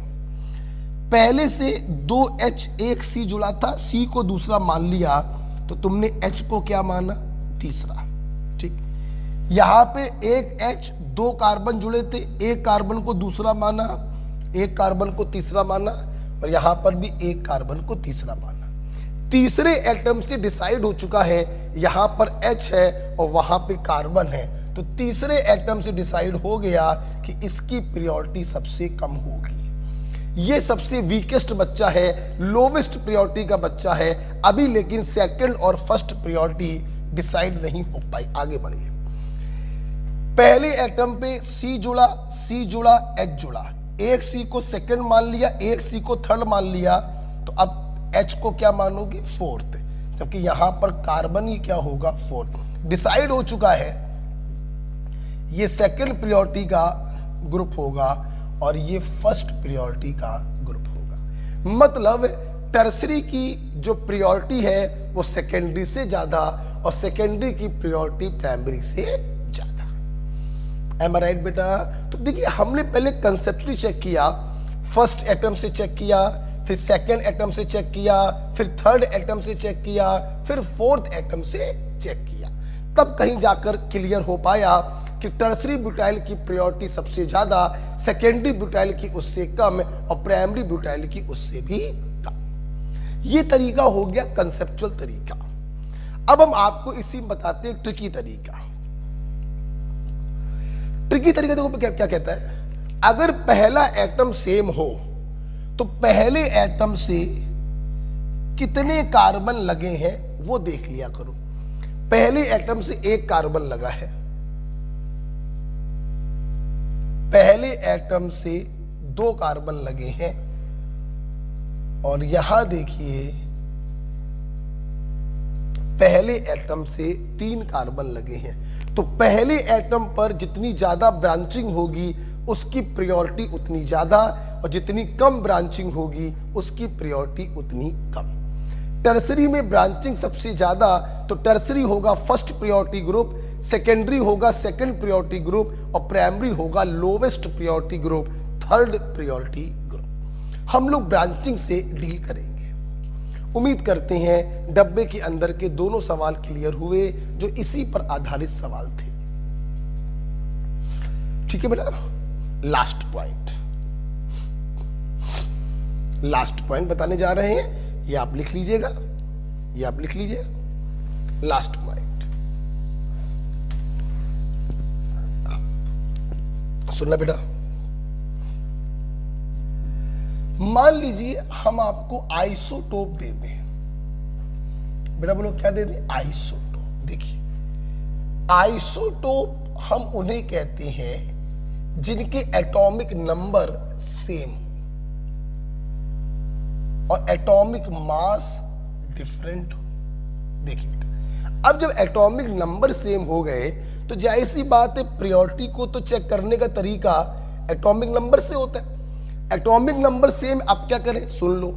पहले से 2H 1C जुड़ा था, C को दूसरा मान लिया, तो तुमने H को क्या माना, तीसरा। ठीक, यहां पे 1H 2 कार्बन जुड़े थे, एक कार्बन को दूसरा माना, एक कार्बन को तीसरा माना, और यहां पर भी एक कार्बन को तीसरा माना। तीसरे एटम से डिसाइड हो चुका है, यहां पर H है और वहां पे कार्बन है, तो तीसरे एटम से डिसाइड हो गया कि इसकी प्रायोरिटी सबसे कम होगी। ये सबसे वीकेस्ट बच्चा है, लोवेस्ट प्रायोरिटी का बच्चा है अभी, लेकिन सेकंड और फर्स्ट प्रायोरिटी डिसाइड नहीं हो पाई। आगे बढ़िए। पहले एटम पे C जुड़ा, C जुड़ा, H जुड़ा, एक C को सेकंड मान लिया, एक C को थर्ड मान लिया, तो अब H को क्या मानोगे, फोर्थ, जबकि यहां पर कार्बन ही क्या होगा, फोर्थ। डिसाइड हो चुका है ये सेकंड प्रायोरिटी का ग्रुप होगा और ये फर्स्ट प्रायोरिटी का ग्रुप होगा। मतलब टर्सरी की जो प्रायोरिटी है वो सेकेंडरी से ज्यादा और सेकेंडरी की प्रायोरिटी प्राइमरी से ज्यादा। एम आई राइट बेटा? तो देखिए हमने पहले कंसेप्चुअली चेक किया, फर्स्ट एटम से चेक किया, फिर सेकेंड एटम से चेक किया, फिर थर्ड एटम से चेक किया, फिर फोर्थ एटम से चेक किया, तब कहीं जाकर क्लियर हो पाया कि टर्सरी ब्यूटाइल की प्रायोरिटी सबसे ज्यादा, सेकेंडरी ब्यूटाइल की उससे कम और प्राइमरी ब्यूटाइल की उससे भी कम। ये तरीका हो गया कंसेप्चुअल तरीका। अब हम आपको इसी में बताते हैं ट्रिकी तरीका। ट्रिकी तरीका देखो क्या क्या कहता है, अगर पहला एटम सेम हो तो पहले एटम से कितने कार्बन लगे हैं वो देख लिया करो। पहले एटम से एक कार्बन लगा है, पहले एटम से 2 कार्बन लगे हैं, और यहां देखिए पहले एटम से 3 कार्बन लगे हैं। तो पहले एटम पर जितनी ज्यादा ब्रांचिंग होगी उसकी प्रायोरिटी उतनी ज्यादा, और जितनी कम ब्रांचिंग होगी उसकी प्रायोरिटी उतनी कम। टर्सरी में ब्रांचिंग सबसे ज्यादा, तो टर्सरी होगा फर्स्ट प्रायोरिटी ग्रुप, सेकेंडरी होगा सेकंड प्रायोरिटी ग्रुप, और प्राइमरी होगा lowest priority group, third priority group. हम लोग ब्रांचिंग से डील करेंगे। उम्मीद करते हैं डब्बे के अंदर के दोनों सवाल क्लियर हुए जो इसी पर आधारित सवाल थे। ठीक है बेटा, लास्ट पॉइंट बताने जा रहे हैं, ये आप लिख लीजिएगा, ये आप लिख लीजिए। लास्ट पॉइंट सुनना बेटा, मान लीजिए हम आपको आइसोटोप दे दें। बेटा बोलो क्या दे दें, आइसोटोप। देखिए आइसोटोप हम उन्हें कहते हैं जिनके एटॉमिक नंबर सेम और एटॉमिक मास डिफरेंट हो। देखिए बेटा, अब जब एटॉमिक नंबर सेम हो गए तो जाहिर सी बात है प्रायोरिटी को तो चेक करने का तरीका एटॉमिक नंबर से होता है। एटॉमिक नंबर सेम, अब क्या करें, सुन लो,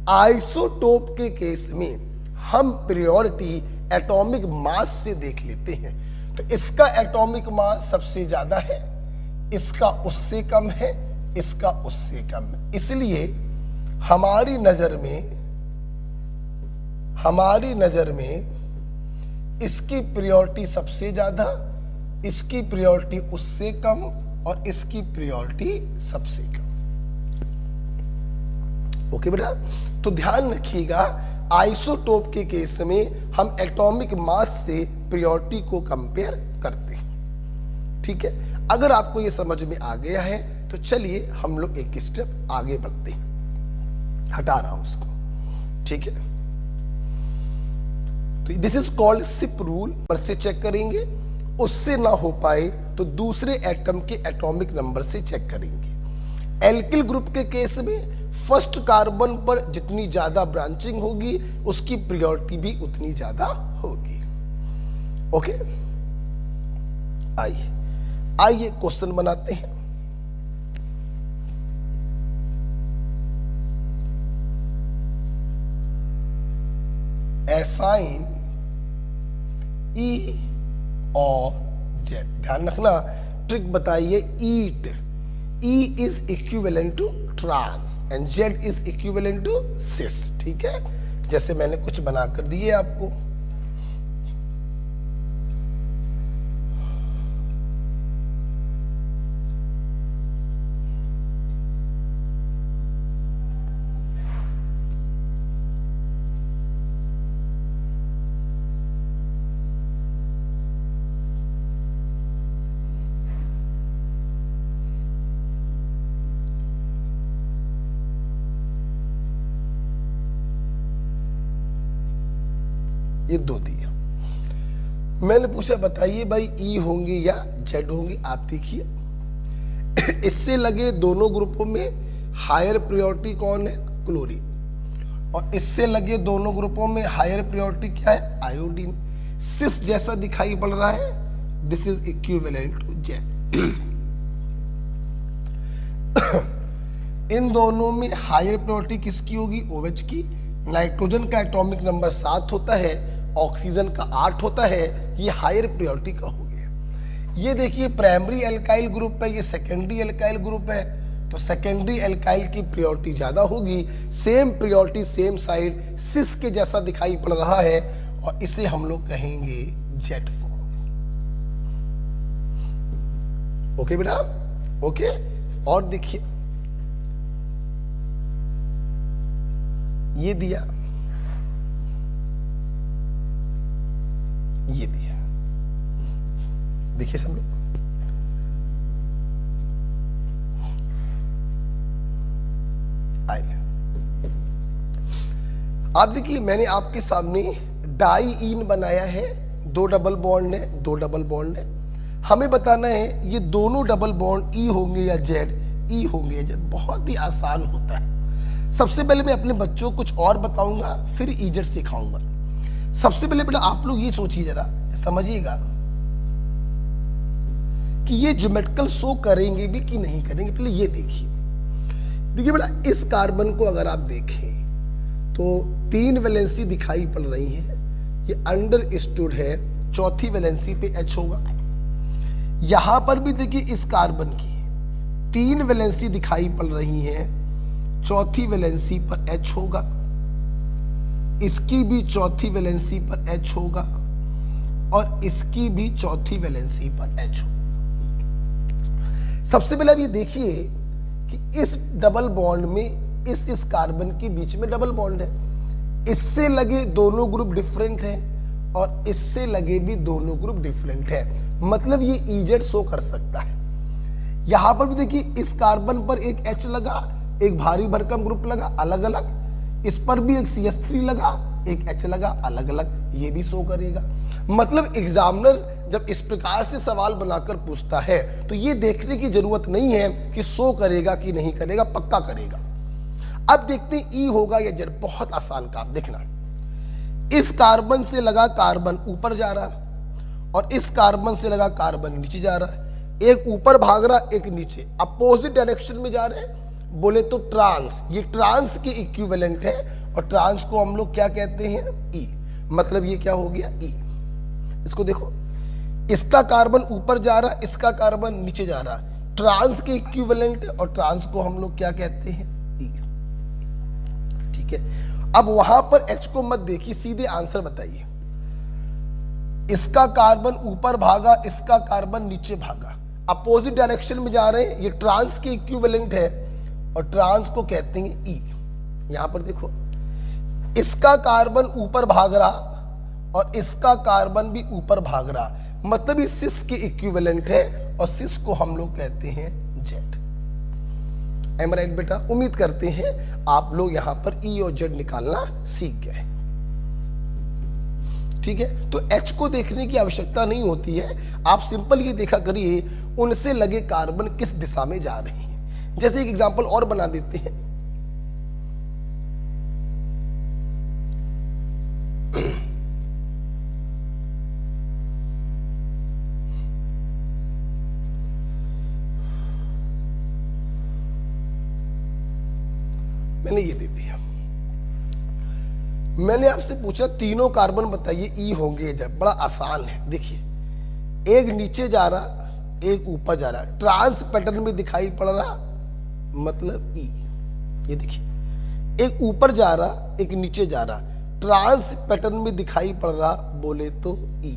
आइसोटोप के केस में हम प्रायोरिटी एटॉमिक मास से देख लेते हैं। तो इसका एटॉमिक मास सबसे ज्यादा है, इसका उससे कम है, इसका उससे कम है, इसलिए हमारी नजर में इसकी प्रायोरिटी सबसे ज्यादा, इसकी प्रायोरिटी उससे कम और इसकी प्रायोरिटी सबसे कम। ओके बेटा, तो ध्यान रखिएगा आइसोटोप के केस में हम एटॉमिक मास से प्रायोरिटी को कंपेयर करते हैं। ठीक है, अगर आपको ये समझ में आ गया है तो चलिए हम लोग एक स्टेप आगे बढ़ते हैं। हटा रहा हूं उसको। ठीक है, तो this is called CIP rule. पर से चेक करेंगे, उससे ना हो पाए तो दूसरे एटम के एटॉमिक नंबर से चेक करेंगे। एल्किल ग्रुप के केस में फर्स्ट कार्बन पर जितनी ज्यादा ब्रांचिंग होगी उसकी प्रायोरिटी भी उतनी ज्यादा होगी। ओके, आइए आइए क्वेश्चन बनाते हैं। असाइन ई और जेड। ध्यान रखना, ट्रिक बताइए। Eat, E is equivalent to trans and Z is equivalent to cis. ठीक है, जैसे मैंने कुछ बनाकर दिए आपको। ये दो दिया। मैंने पूछा बताइए भाई ई होंगे या जेड होंगे। आप देखिए इससे लगे दोनों ग्रुपों में हायर प्रायोरिटी कौन है? क्लोरीन। और इससे लगे दोनों ग्रुपों में हायर प्रायोरिटी क्या है? आयोडीन। सिस जैसा दिखाई पड़ रहा है, this is equivalent to Z. इन दोनों में हायर प्रायोरिटी किसकी होगी? OH की। नाइट्रोजन का एटॉमिक नंबर 7 होता है, ऑक्सीजन का 8 होता है, ये हायर प्रायोरिटी का हो गया। ये देखिए प्राइमरी एल्काइल ग्रुप है, ये सेकेंडरी एल्काइल ग्रुप है, तो सेकेंडरी एल्काइल की प्रायोरिटी ज्यादा होगी। सेम प्रायोरिटी सेम साइड सिस के जैसा दिखाई पड़ रहा है और इसे हम लोग कहेंगे जेड फॉर्म। ओके बेटा, ओके। और देखिए ये दिया, ये दिया, देखिए सब लोग। आइए आप देखिए, मैंने आपके सामने डाईईन बनाया है। 2 डबल बॉन्ड है, 2 डबल बॉन्ड है। हमें बताना है ये दोनों डबल बॉन्ड ई होंगे या जेड? ई होंगे या जेड। बहुत ही आसान होता है। सबसे पहले मैं अपने बच्चों को कुछ और बताऊंगा, फिर इजेड सिखाऊंगा। सबसे पहले बेटा आप लोग ये सोचिए, जरा समझिएगा कि ये ज्योमेट्रिकल शो करेंगे भी कि नहीं करेंगे। पहले ये देखिए, देखिए बेटा इस कार्बन को अगर आप देखें तो 3 वैलेंसी दिखाई पड़ रही है। ये अंडरस्टूड है, चौथी वैलेंसी पे H होगा। यहां पर भी देखिए इस कार्बन की 3 वैलेंसी दिखाई पड़ रही है, चौथी वैलेंसी पर H होगा। इसकी भी चौथी वैलेंसी पर H होगा और इसकी भी चौथी वैलेंसी पर H होगा। सबसे पहले आप ये देखिए कि इस डबल बॉन्ड में इस कार्बन के बीच में डबल बॉन्ड है। इससे लगे दोनों ग्रुप डिफरेंट हैं और इससे लगे भी दोनों ग्रुप डिफरेंट है, मतलब ये इजेड शो कर सकता है। यहां पर भी देखिए इस कार्बन पर एक H लगा, एक भारी भरकम ग्रुप लगा अलग अलग, इस पर भी एक CH3 लगा, एक H लगा अलग अलग, ये भी शो करेगा। मतलब एग्जामिनर जब इस प्रकार से सवाल बनाकर पूछता है तो ये देखने की जरूरत नहीं है कि शो करेगा कि नहीं करेगा, पक्का करेगा। अब देखते हैं ई होगा या जेड। बहुत आसान काम, देखना इस कार्बन से लगा कार्बन ऊपर जा रहा और इस कार्बन से लगा कार्बन नीचे जा रहा है। एक ऊपर भाग रहा, एक नीचे, अपोजिट डायरेक्शन में जा रहे हैं। बोले तो ट्रांस, ये ट्रांस के इक्विवेलेंट है और ट्रांस को हम लोग क्या कहते हैं? ई। मतलब ये क्या हो गया? ई। इसको देखो, इसका कार्बन ऊपर जा रहा, इसका कार्बन नीचे जा रहा, ट्रांस के इक्विवेलेंट है और ट्रांस को हम लोग क्या कहते हैं? ई। ठीक है, अब वहां पर H को मत देखिए, सीधे आंसर बताइए। इसका कार्बन ऊपर भागा, इसका कार्बन नीचे भागा, अपोजिट डायरेक्शन में जा रहे हैं, ये ट्रांस के इक्विवेलेंट है और ट्रांस को कहते हैं ई। यहां पर देखो इसका कार्बन ऊपर भाग रहा और इसका कार्बन भी ऊपर भाग रहा, मतलब ये सिस के इक्विवेलेंट है और सिस को हम लोग कहते हैं जेड। एम राइट बेटा? उम्मीद करते हैं आप लोग यहां पर ई और जेड निकालना सीख गए। ठीक है, तो H को देखने की आवश्यकता नहीं होती है, आप सिंपल ये देखा करिए उनसे लगे कार्बन किस दिशा में जा रहे हैं। जैसे एक एग्जांपल और बना देते हैं, मैंने ये दे दिया, मैंने आपसे पूछा तीनों कार्बन बताइए ई होंगे जब, बड़ा आसान है। देखिए एक नीचे जा रहा एक ऊपर जा रहा, ट्रांस पैटर्न में दिखाई पड़ रहा, मतलब ई। ये देखिए एक ऊपर जा रहा एक नीचे जा रहा, ट्रांस पैटर्न में दिखाई पड़ रहा, बोले तो ई।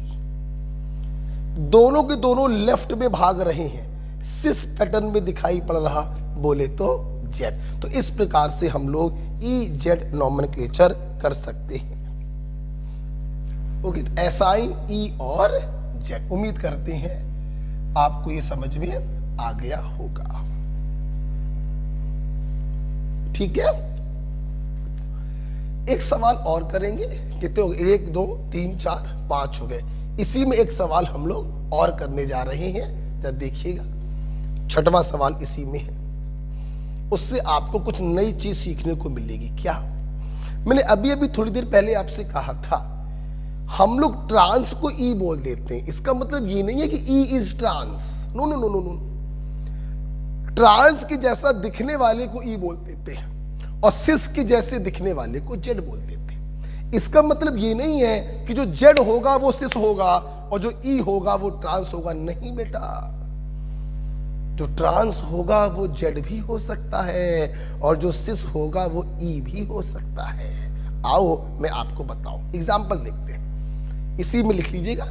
दोनों के दोनों लेफ्ट में भाग रहे हैं, सिस पैटर्न में दिखाई पड़ रहा, बोले तो जेड। तो इस प्रकार से हम लोग ई जेड नॉमेनक्लेचर कर सकते हैं। ओके, असाइन ई और जेड। उम्मीद करते हैं आपको ये समझ में आ गया होगा। ठीक है, एक सवाल और करेंगे, कितने हो गए? 1 2 3 4 5 हो गए। इसी में एक सवाल हम लोग और करने जा रहे हैं, जब देखिएगा 6वां सवाल इसी में है, उससे आपको कुछ नई चीज सीखने को मिलेगी। क्या? मैंने अभी अभी थोड़ी देर पहले आपसे कहा था हम लोग ट्रांस को ई बोल देते हैं, इसका मतलब ये नहीं है कि E is trans, no no no no no. Trans के जैसा दिखने वाले को ई बोल देते हैं और सिस के जैसे दिखने वाले को जेड बोल देते हैं। इसका मतलब ये नहीं है कि जो जेड होगा वो सिस होगा और जो ई होगा वो ट्रांस होगा, नहीं बेटा। जो ट्रांस होगा वो जेड भी हो सकता है और जो सिस होगा वो ई भी हो सकता है। आओ मैं आपको बताऊं, एग्जाम्पल देखते हैं। इसी में लिख लीजिएगा,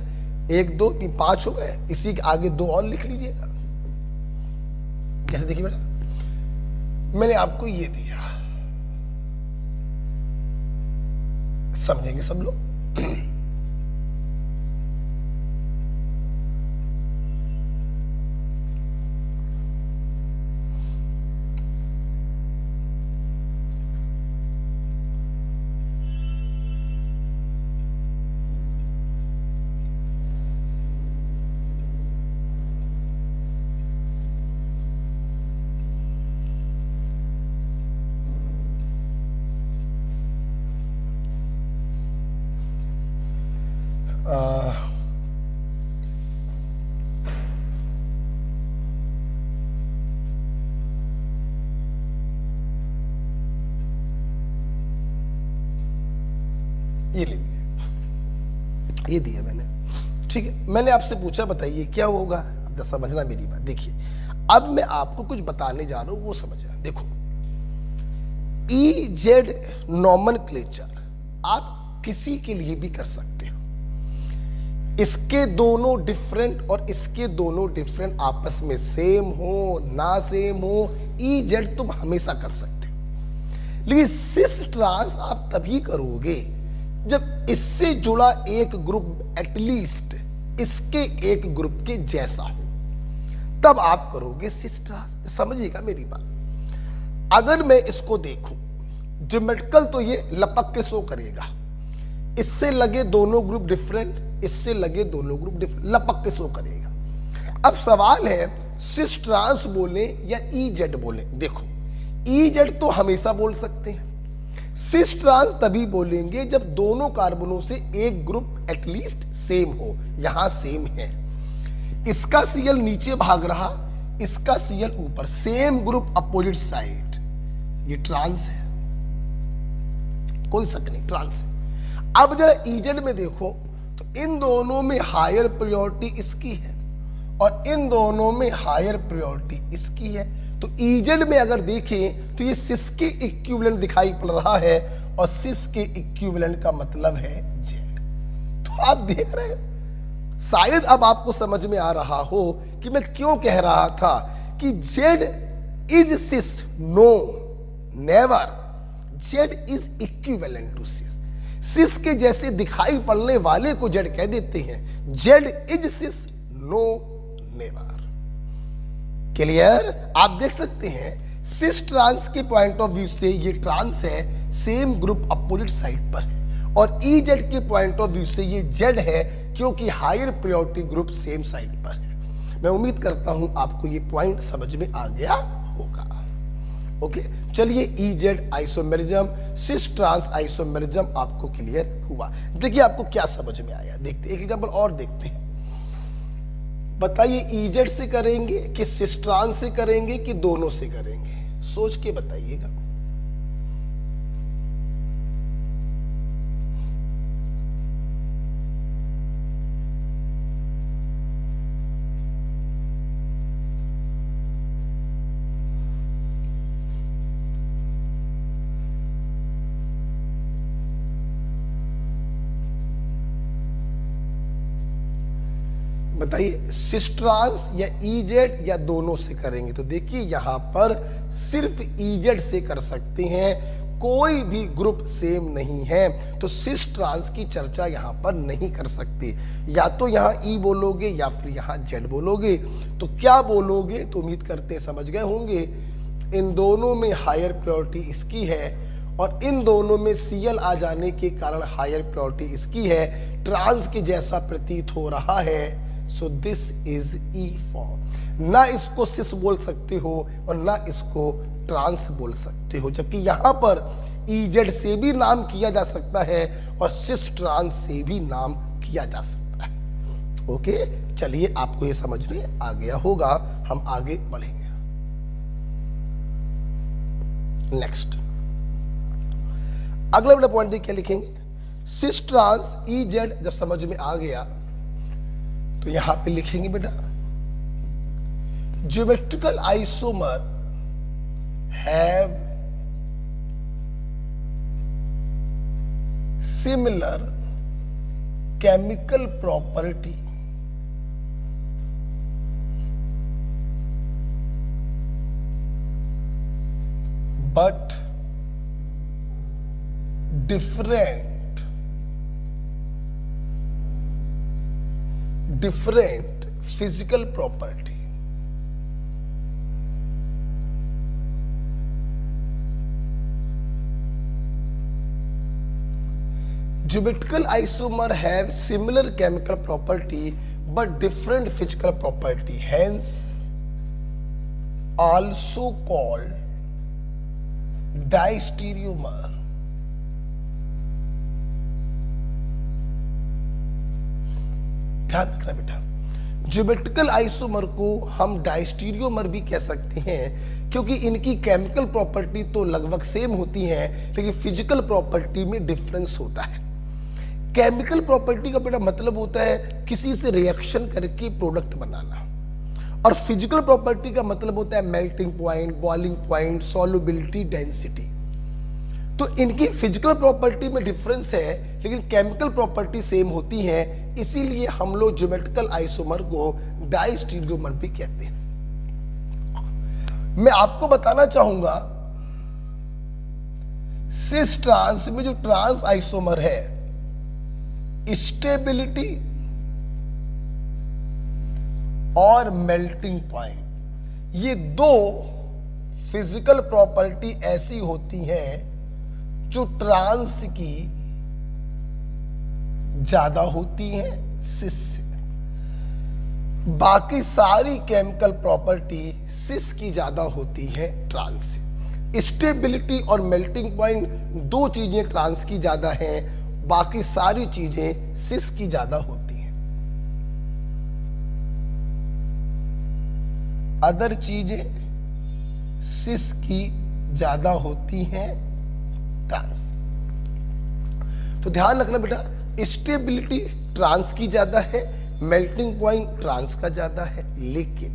1 2 3 5 हो गए, इसी के आगे 2 और लिख लीजिएगा। कैसे? देखिए बेटा, मैंने आपको ये दिया, समझेंगे सब लोग। ये लीजिए, ये दिया मैंने। ठीक है, मैंने आपसे पूछा बताइए क्या होगा। अब समझना मेरी बात, देखिए अब मैं आपको कुछ बताने जा रहा हूं, वो समझना। देखो ई जेड नॉमेनक्लेचर आप किसी के लिए भी कर सकते हो, इसके दोनों डिफरेंट और इसके दोनों डिफरेंट आपस में सेम हो ना सेम हो, ई जेड तुम हमेशा कर सकते हो। लेकिन सिस ट्रांस आप तभी करोगे जब इससे जुड़ा एक ग्रुप एटलीस्ट इसके एक ग्रुप के जैसा हो, तब आप करोगे सिस ट्रांस। समझिएगा मेरी बात। अगर मैं इसको देखूं ज्योमेट्रिकल, तो ये लपक के शो करेगा, इससे लगे दोनों ग्रुप डिफरेंट, इससे लगे दोनों ग्रुप डिफरेंट, लपक के शो करेगा। अब सवाल है सिस ट्रांस बोले या ई जेड बोले। देखो ई जेड तो हमेशा बोल सकते हैं, सिस ट्रांस तभी बोलेंगे जब दोनों कार्बनों से एक ग्रुप एटलीस्ट सेम हो। यहां सेम है, इसका सीएल नीचे भाग रहा, इसका सीएल ऊपर, सेम ग्रुप अपोजिट साइड, ये ट्रांस है, कोई शक नहीं ट्रांस है। अब जरा ईजेड में देखो तो इन दोनों में हायर प्रायोरिटी इसकी है और इन दोनों में हायर प्रायोरिटी इसकी है। तो ईजेड में अगर देखें तो ये सिस के इक्विवेलेंट दिखाई पड़ रहा है और सिस के इक्विवेलेंट का मतलब है जेड। तो आप देख रहे हैं, शायद अब आपको समझ में आ रहा हो कि मैं क्यों कह रहा था कि Z is cis. No, never. Z is equivalent to cis. Cis के जैसे दिखाई पड़ने वाले को जेड कह देते हैं। Z is cis, no never. Clear? आप देख सकते हैं सिस ट्रांस के पॉइंट ऑफ व्यू से ये ट्रांस है, सेम ग्रुप अपोजिट साइड पर है, और ई जेड के पॉइंट ऑफ व्यू से ये जेड है क्योंकि higher priority group same side पर है। मैं उम्मीद करता हूं आपको ये पॉइंट समझ में आ गया होगा। ओके, चलिए E Z isomerism, cis trans isomerism आपको क्लियर हुआ। देखिए आपको क्या समझ में आया, देखते एक एग्जांपल और देखते हैं। बताइए ईजेड से करेंगे कि सिस ट्रांस से करेंगे कि दोनों से करेंगे, सोच के बताइएगा। बताइए सिस ट्रांस या ईजेड या दोनों से करेंगे। तो देखिए यहां पर सिर्फ ईजेड से कर सकते हैं, कोई भी ग्रुप सेम नहीं है, तो सिस ट्रांस की चर्चा यहां पर नहीं कर सकते। या तो यहां ई बोलोगे या फिर यहां जेड बोलोगे। तो क्या बोलोगे? तो उम्मीद करते हैं समझ गए होंगे। इन दोनों में हायर प्रायोरिटी इसकी है और इन दोनों में सीएल आ जाने के कारण हायर प्रायोरिटी इसकी है। ट्रांस के जैसा प्रतीत हो रहा है, so this is E form. ना इसको सिस बोल सकते हो और ना इसको ट्रांस बोल सकते हो, जबकि यहां पर ईजेड से भी नाम किया जा सकता है और सिस ट्रांस से भी नाम किया जा सकता है। ओके, चलिए आपको ये समझ में आ गया होगा, हम आगे बढ़ेंगे। नेक्स्ट अगला बड़ा पॉइंट देखिए, लिखेंगे सिस ट्रांस ईजेड। जब समझ में आ गया तो यहां पे लिखेंगे बेटा geometrical isomer have similar chemical property but different physical property। Geometrical isomer have similar chemical property but different physical property, hence also called diastereomer। ध्यान रखना बेटा, ज्योमेट्रिकल आइसोमर को हम डायस्टीरियोमर भी कह सकते हैं क्योंकि इनकी केमिकल प्रॉपर्टी तो लगभग सेम होती है, लेकिन फिजिकल प्रॉपर्टी में डिफरेंस होता है। केमिकल प्रॉपर्टी का बेटा मतलब होता है किसी से रिएक्शन करके प्रोडक्ट बनाना, और फिजिकल प्रॉपर्टी का मतलब होता है melting point, boiling point, solubility, density. तो इनकी फिजिकल प्रॉपर्टी में डिफरेंस है लेकिन केमिकल प्रॉपर्टी सेम होती है, इसीलिए हम लोग ज्योमेट्रिकल आइसोमर को डायस्टीरियोमर भी कहते हैं। मैं आपको बताना चाहूंगा सिस ट्रांस में जो ट्रांस आइसोमर है, स्टेबिलिटी और मेल्टिंग पॉइंट, ये दो फिजिकल प्रॉपर्टी ऐसी होती हैं जो ट्रांस की ज्यादा होती है सिस से। बाकी सारी केमिकल प्रॉपर्टी सिस की ज्यादा होती है ट्रांस से। स्टेबिलिटी और मेल्टिंग पॉइंट दो चीजें ट्रांस की ज्यादा हैं, बाकी सारी चीजें सिस की ज्यादा होती हैं। अदर चीजें सिस की ज्यादा होती हैं ट्रांस। तो ध्यान रखना बेटा, स्टेबिलिटी ट्रांस की ज्यादा है, मेल्टिंग पॉइंट ट्रांस का ज्यादा है, लेकिन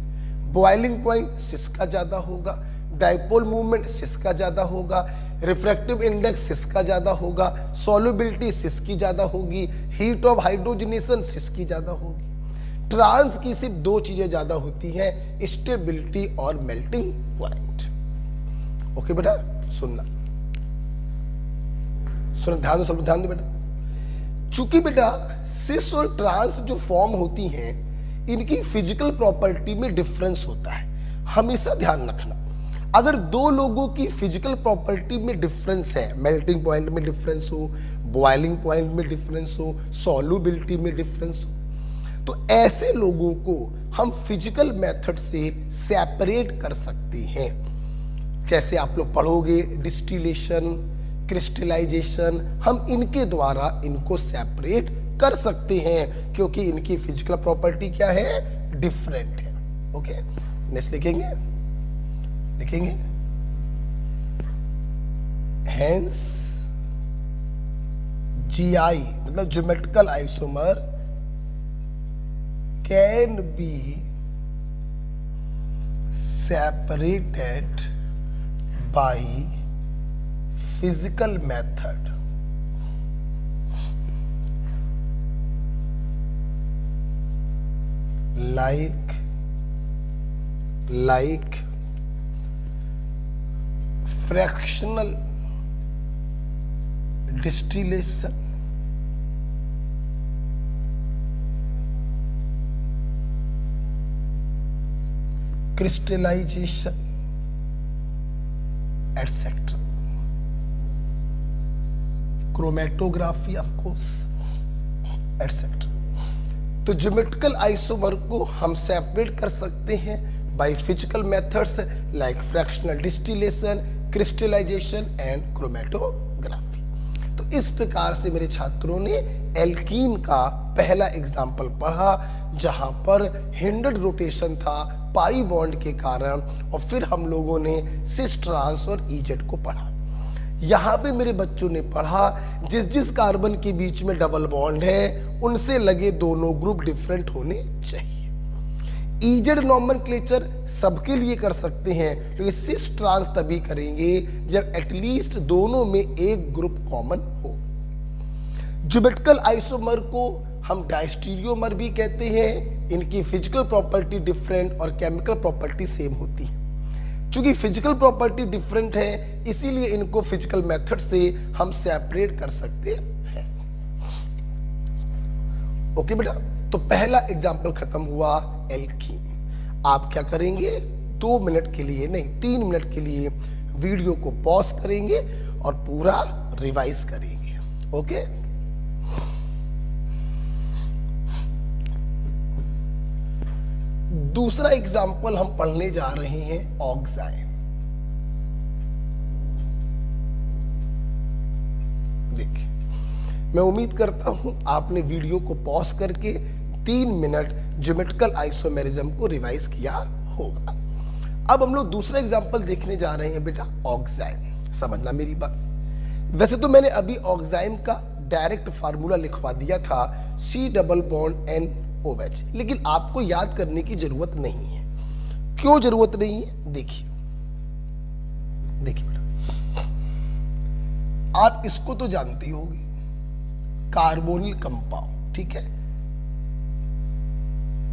बॉइलिंग पॉइंट सिस का ज्यादा होगा, डाइपोल मूवमेंट सिस का ज्यादा होगा, रिफ्रैक्टिव इंडेक्स सिस का ज्यादा होगा, सॉल्युबिलिटी सिस की ज्यादा होगी, हीट ऑफ हाइड्रोजनेशन सिस की ज्यादा होगी। ट्रांस की सिर्फ दो चीजें ज्यादा होती हैं, स्टेबिलिटी और मेल्टिंग पॉइंट। ओके बेटा, सुनना स्टूडेंट ध्यान दो, सब ध्यान दो बेटा। चूंकि बेटा सिस और ट्रांस जो फॉर्म होती हैं इनकी फिजिकल प्रॉपर्टी में डिफरेंस होता है, हमेशा ध्यान रखना। अगर दो लोगों की फिजिकल प्रॉपर्टी में डिफरेंस है, मेल्टिंग पॉइंट में डिफरेंस हो, बॉइलिंग पॉइंट में डिफरेंस हो, सॉल्युबिलिटी में डिफरेंस हो, तो ऐसे लोगों को हम फिजिकल मेथड से सेपरेट कर सकते हैं। जैसे आप लोग पढ़ोगे डिस्टिलेशन, क्रिस्टलाइजेशन, हम इनके द्वारा इनको सेपरेट कर सकते हैं क्योंकि इनकी फिजिकल प्रॉपर्टी क्या है, डिफरेंट है। ओके, नेक्स्ट लिखेंगे हेंस GI मतलब geometrical isomer can be separated by physical method. like fractional distillation, crystallization, etc. Chromatography of course, etc. तो ज्योमेट्रिकल आइसोमर को हम सेपरेट कर सकते हैं by physical methods like fractional distillation, crystallisation and chromatography. तो इस प्रकार से मेरे छात्रों ने एल्कीन का पहला एग्जाम्पल पढ़ा जहां पर हिंडर्ड रोटेशन था पाई बॉन्ड के कारण, और फिर हम लोगों ने सिस, ट्रांस और इजेड को पढ़ा। यहाँ पे मेरे बच्चों ने पढ़ा जिस जिस कार्बन के बीच में डबल बॉन्ड है उनसे लगे दोनों ग्रुप डिफरेंट होने चाहिए। इजेड नॉमेनक्लेचर सबके लिए कर सकते हैं, क्योंकि सिस ट्रांस तभी करेंगे जब एटलीस्ट दोनों में एक ग्रुप कॉमन हो। ज्योमेट्रिकल आइसोमर को हम डायस्टीरियोमर भी कहते हैं। इनकी फिजिकल प्रॉपर्टी डिफरेंट और केमिकल प्रॉपर्टी सेम होती है। चूंकि फिजिकल प्रॉपर्टी डिफरेंट है इसीलिए इनको फिजिकल मेथड से हम सेपरेट कर सकते हैं। ओके बेटा, तो पहला एग्जाम्पल खत्म हुआ एल्कीन। आप क्या करेंगे, 2 मिनट के लिए नहीं 3 मिनट के लिए वीडियो को पॉज करेंगे और पूरा रिवाइज करेंगे। ओके, दूसरा एग्जाम्पल हम पढ़ने जा रहे हैं ऑक्साइड। देखिए, मैं उम्मीद करता हूं आपने वीडियो को पॉज करके 3 मिनट ज्योमेट्रिकल आइसोमेरिज्म को रिवाइज किया होगा। अब हम लोग दूसरा एग्जाम्पल देखने जा रहे हैं बेटा ऑक्साइड। समझना मेरी बात। वैसे तो मैंने अभी ऑक्साइड का डायरेक्ट फार्मूला लिखवा दिया था C+N-OH, लेकिन आपको याद करने की जरूरत नहीं है। क्यों जरूरत नहीं है, देखिए बेटा, आप इसको तो जानते होंगे, कार्बोनिल कंपाउंड, ठीक है,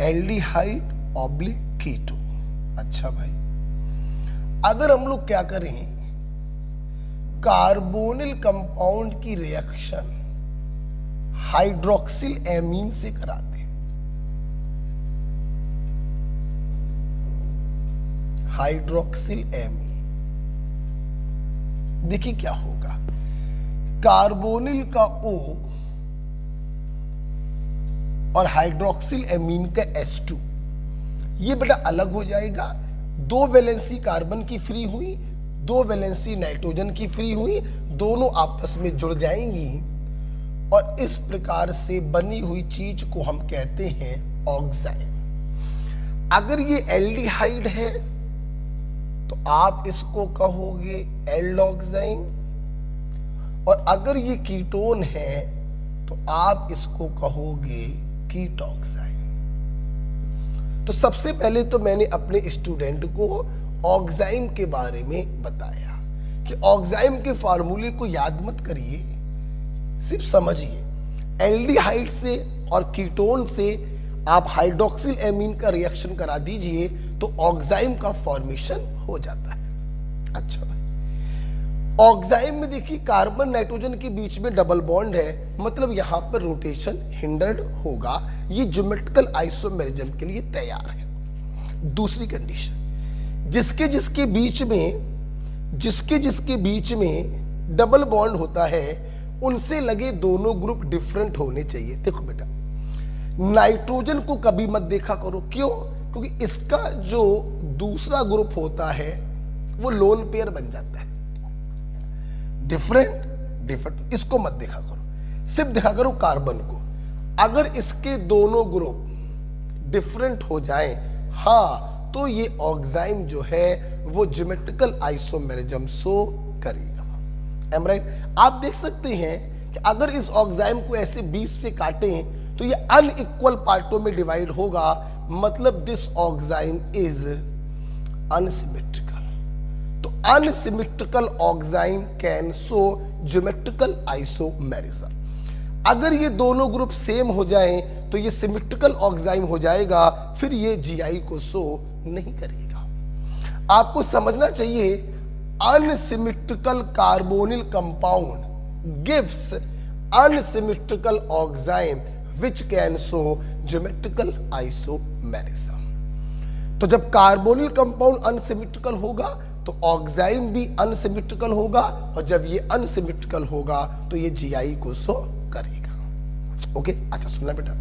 एल्डिहाइड ऑब्लिक कीटो। अच्छा भाई, अगर हम लोग क्या करें, कार्बोनिल कंपाउंड की रिएक्शन हाइड्रोक्सिल एमीन से कराते हैं, हाइड्रोक्सिल एमीन, देखिए क्या होगा, कार्बोनिल का O और हाइड्रोक्सिल एमीन का H2, ये बेटा अलग हो जाएगा। 2 वैलेंसी कार्बन की फ्री हुई, 2 वैलेंसी नाइट्रोजन की फ्री हुई, दोनों आपस में जुड़ जाएंगी और इस प्रकार से बनी हुई चीज को हम कहते हैं ऑक्साइड। अगर ये एल्डिहाइड है तो आप इसको कहोगे एल्डोक्साइड, और अगर ये कीटोन है तो आप इसको कहोगे कीटोक्साइड। तो सबसे पहले तो मैंने अपने स्टूडेंट को ऑक्साइड के बारे में बताया कि ऑक्साइड के फार्मूले को याद मत करिए, सिर्फ समझिए। एल्डिहाइड से और कीटोन से आप हाइड्रोक्सिल एमीन का रिएक्शन करा दीजिए तो ऑक्साइड का फॉर्मेशन हो जाता है। अच्छा भाई, ऑक्साइड में देखिए कार्बन नाइट्रोजन के बीच में डबल बॉन्ड है, मतलब यहां पर रोटेशन हिंडर्ड होगा, ये ज्योमेट्रिकल आइसोमेरिज्म के लिए तैयार है। दूसरी कंडीशन, जिसके जिसके बीच में डबल बॉन्ड होता है उनसे लगे दोनों ग्रुप डिफरेंट होने चाहिए। देखो बेटा, नाइट्रोजन को कभी मत देखा करो, क्यों? क्योंकि इसका जो दूसरा ग्रुप होता है वो लोन पेयर बन जाता है, डिफरेंट, इसको मत देखा करो, सिर्फ देखा करो कार्बन को। अगर इसके दोनों ग्रुप डिफरेंट हो जाएं, हाँ, तो ये ऑक्साइड जो है वो ज्योमेट्रिकल आइसोमेरिज्म शो करेगा। Um right? आप देख सकते हैं कि अगर इस ऑक्साइड को ऐसे 20 से काटें तो ये अनइक्वल पार्टों में डिवाइड होगा, मतलब दिस ऑक्साइड इज अनसिमेट्रिकल। तो unsymmetrical oxide can show geometrical isomerism. अगर ये दोनों ग्रुप सेम हो जाएं तो ये सिमेट्रिकल ऑक्साइड हो जाएगा, फिर ये जीआई को शो नहीं करेगा। आपको समझना चाहिए, unsymmetrical carbonyl compound gives unsymmetrical oxide which can show geometrical isomerism। तो जब कार्बोनिल कंपाउंड अनसिमेट्रिकल होगा तो ऑक्साइड भी अनसिमेट्रिकल होगा, और जब ये अनसिमेट्रिकल होगा तो ये जीआई को शो करेगा। ओके, अच्छा सुनना बेटा,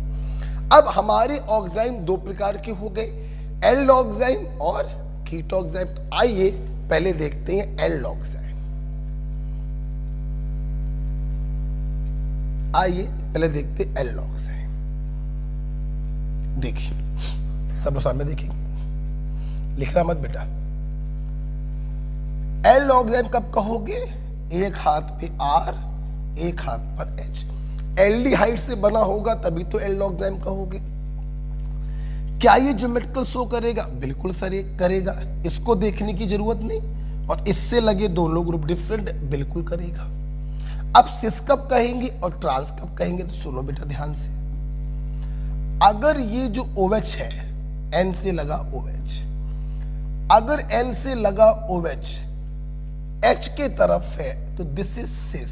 अब हमारे ऑक्साइड दो प्रकार के हो गए, एल्ड ऑक्साइड और कीट ऑक्साइड। आइए पहले देखते हैं एल्ड ऑक्साइड। आइए पहले देखते एल्ड ऑक्साइड। देखिए सब सामने देखेंगे, लिखना मत बेटा। एल्ड ऑक्साइड कब कहोगे? एक हाथ पे आर, एक हाथ पर एच। एल्डिहाइड से बना होगा तभी तो एल्ड ऑक्साइड कहोगे। क्या ये ज्योमेट्रिकल शो करेगा? बिल्कुल सर करेगा, इसको देखने की जरूरत नहीं। और इससे लगे दोनों ग्रुप डिफरेंट, बिल्कुल करेगा। अब सिस कब कहेंगे और ट्रांस कब कहेंगे? तो सुनो बेटा ध्यान से, अगर ये जो OH है, N से लगा OH, अगर N से लगा OH H के तरफ है तो दिस इज सिस।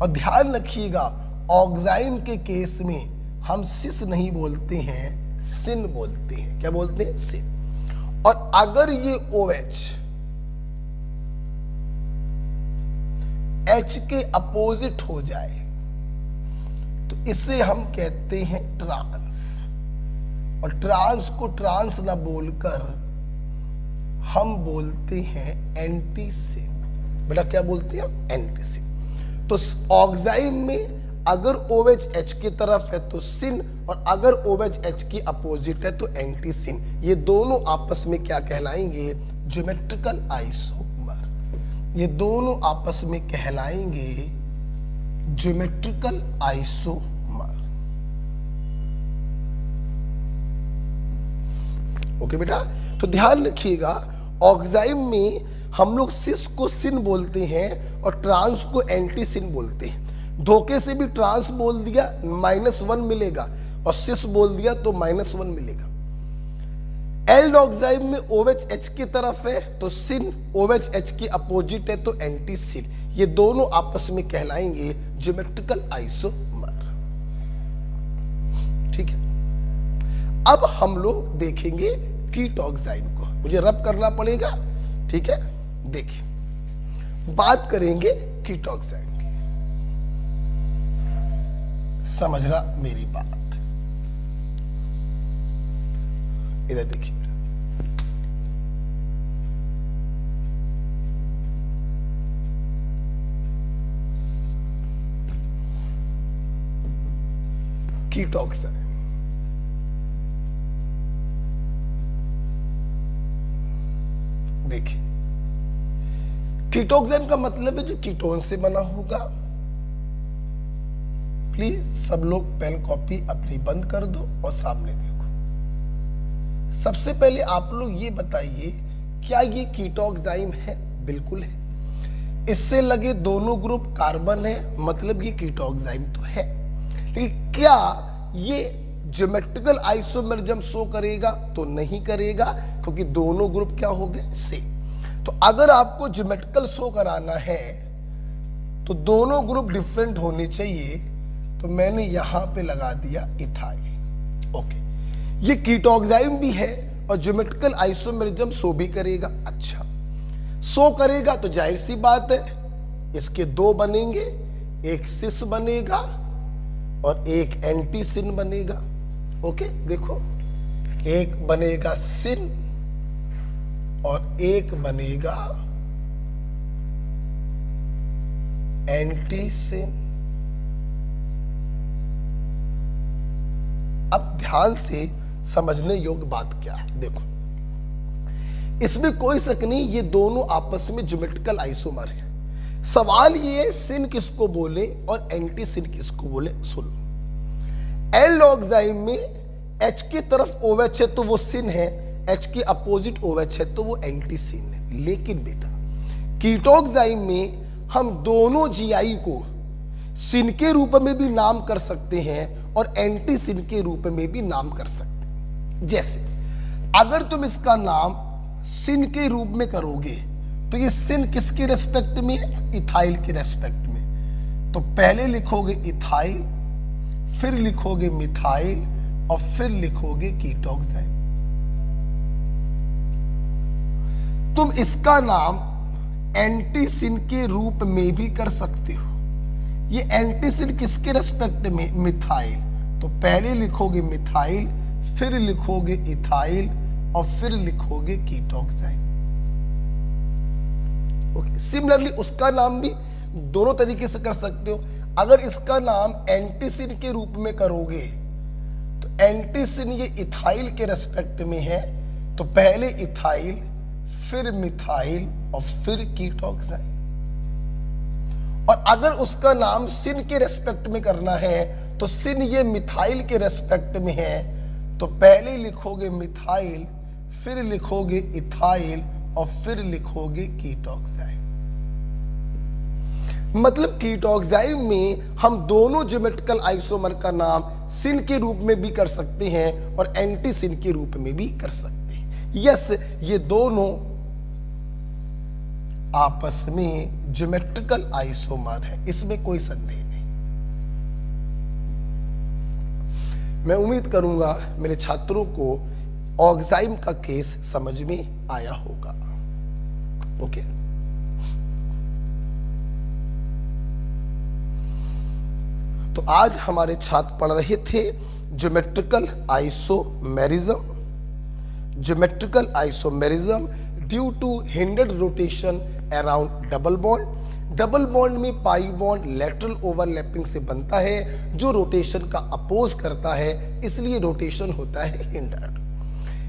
और ध्यान रखिएगा, ऑक्साइड के केस में हम सिस नहीं बोलते हैं, सिन बोलते हैं। क्या बोलते हैं? सिन। और अगर ये OH H के अपोजिट हो जाए तो इसे हम कहते हैं ट्रांस। और ट्रांस को ट्रांस ना बोलकर हम बोलते हैं एंटीसिन। बेटा क्या बोलते हैं? एंटीसिन। तो ऑक्साइड में अगर OH H की तरफ है तो सिन, और अगर OH H की अपोजिट है तो एंटीसिन। ये दोनों आपस में क्या कहलाएंगे? Geometrical isomer. ये दोनों आपस में कहलाएंगे ज्योमेट्रिकल आइसोमर। ओके बेटा, तो ध्यान रखिएगा, ऑक्साइड में हम लोग सिस को सिन बोलते हैं और ट्रांस को एंटीसिन बोलते हैं। धोखे से भी ट्रांस बोल दिया -1 मिलेगा, और सिस बोल दिया तो -1 मिलेगा। एल्ड ऑक्साइड में OH H की तरफ है तो सिन, OH H की अपोजिट है तो एंटीसिन। ये दोनों आपस में कहलाएंगे ज्योमेट्रिकल आइसोमर। ठीक है, अब हम लोग देखेंगे कीट ऑक्साइड को। मुझे रब करना पड़ेगा, ठीक है? देखिए, बात करेंगे कीट ऑक्साइड की, समझना मेरी बात। इधर देखिए, कीट ऑक्साइड। देखिए, कीट ऑक्साइड का मतलब है जो कीटोन से बना होगा। प्लीज सब लोग पेन कॉपी अपनी बंद कर दो और सामने देखो। सबसे पहले आप लोग ये बताइए, क्या ये कीट ऑक्साइड है? बिल्कुल है। इससे लगे दोनों ग्रुप कार्बन है, मतलब ये कीट ऑक्साइड तो है। लेकिन क्या ये ज्योमेट्रिकल आइसोमेरिज्म शो करेगा? तो नहीं करेगा, क्योंकि दोनों ग्रुप क्या हो गए? सेम। तो अगर आपको ज्योमेट्रिकल शो कराना है तो दोनों ग्रुप डिफरेंट होने चाहिए, तो मैंने यहां पे लगा दिया इथाइल। ओके, ये कीटोक्साइम भी है और ज्योमेट्रिकल आइसोमेरिज्म शो भी करेगा। अच्छा, शो करेगा तो जाहिर सी बात है इसके दो बनेंगे, एक सिस बनेगा और एक एंटी सिन बनेगा। ओके, देखो एक बनेगा सिन और एक बनेगा एंटी सिन। अब ध्यान से समझने योग्य बात क्या है, देखो इसमें कोई शक नहीं, ये दोनों आपस में ज्योमेट्रिकल आइसोमर है। सवाल ये है सिन किसको बोले और एंटी सिन किसको बोले। सुनो, एल्डोक्साइम में H की तरफ OH है तो वो सिन है, H के अपोजिट OH है तो वो एंटी सिन है। लेकिन बेटा कीटोक्साइम में हम दोनों GI को सिन के रूप में भी नाम कर सकते हैं और एंटी सिन के रूप में भी नाम कर सकते हैं। जैसे अगर तुम इसका नाम सिन के रूप में करोगे तो ये सिन किसके रेस्पेक्ट में है, इथाइल के रेस्पेक्ट में। तो पहले लिखोगे इथाइल, फिर लिखोगे मिथाइल और फिर लिखोगे कीटोक्साइम। तुम इसका नाम एंटी सिन के रूप में भी कर सकते हो। ये एंटी सिन किसके रेस्पेक्ट में, मिथाइल। तो पहले लिखोगे मिथाइल, फिर लिखोगे इथाइल और फिर लिखोगे कीटोक्साइम। ओके, सिमिलरली उसका नाम भी दोनों तरीके से कर सकते हो। अगर इसका नाम एंटी सिन के रूप में करोगे तो एंटी सिन ये इथाइल के रेस्पेक्ट में है, तो पहले इथाइल फिर मिथाइल और फिर कीटोक्साइम। और अगर उसका नाम सिन के रेस्पेक्ट में करना है तो सिन ये मिथाइल के रेस्पेक्ट में है, तो पहले लिखोगे मिथाइल, फिर लिखोगे इथाइल और फिर लिखोगे कीटोक्साइम। मतलब कीटोक्साइम में हम दोनों ज्योमेट्रिकल आइसोमर का नाम सिन के रूप में भी कर सकते हैं और एंटी सिन के रूप में भी कर सकते हैं। यस, ये दोनों आपस में ज्योमेट्रिकल आइसोमर है, इसमें कोई संदेह नहीं। मैं उम्मीद करूंगा मेरे छात्रों को ऑक्साइम का केस समझ में आया होगा। ओके, तो आज हमारे छात्र पढ़ रहे थे geometrical isomerism. Geometrical isomerism due to hindered rotation around double bond. Double bond में पाई बॉन्ड लेटरल ओवरलैपिंग से बनता है जो रोटेशन का अपोज करता है, इसलिए रोटेशन होता है हिंडर्ड।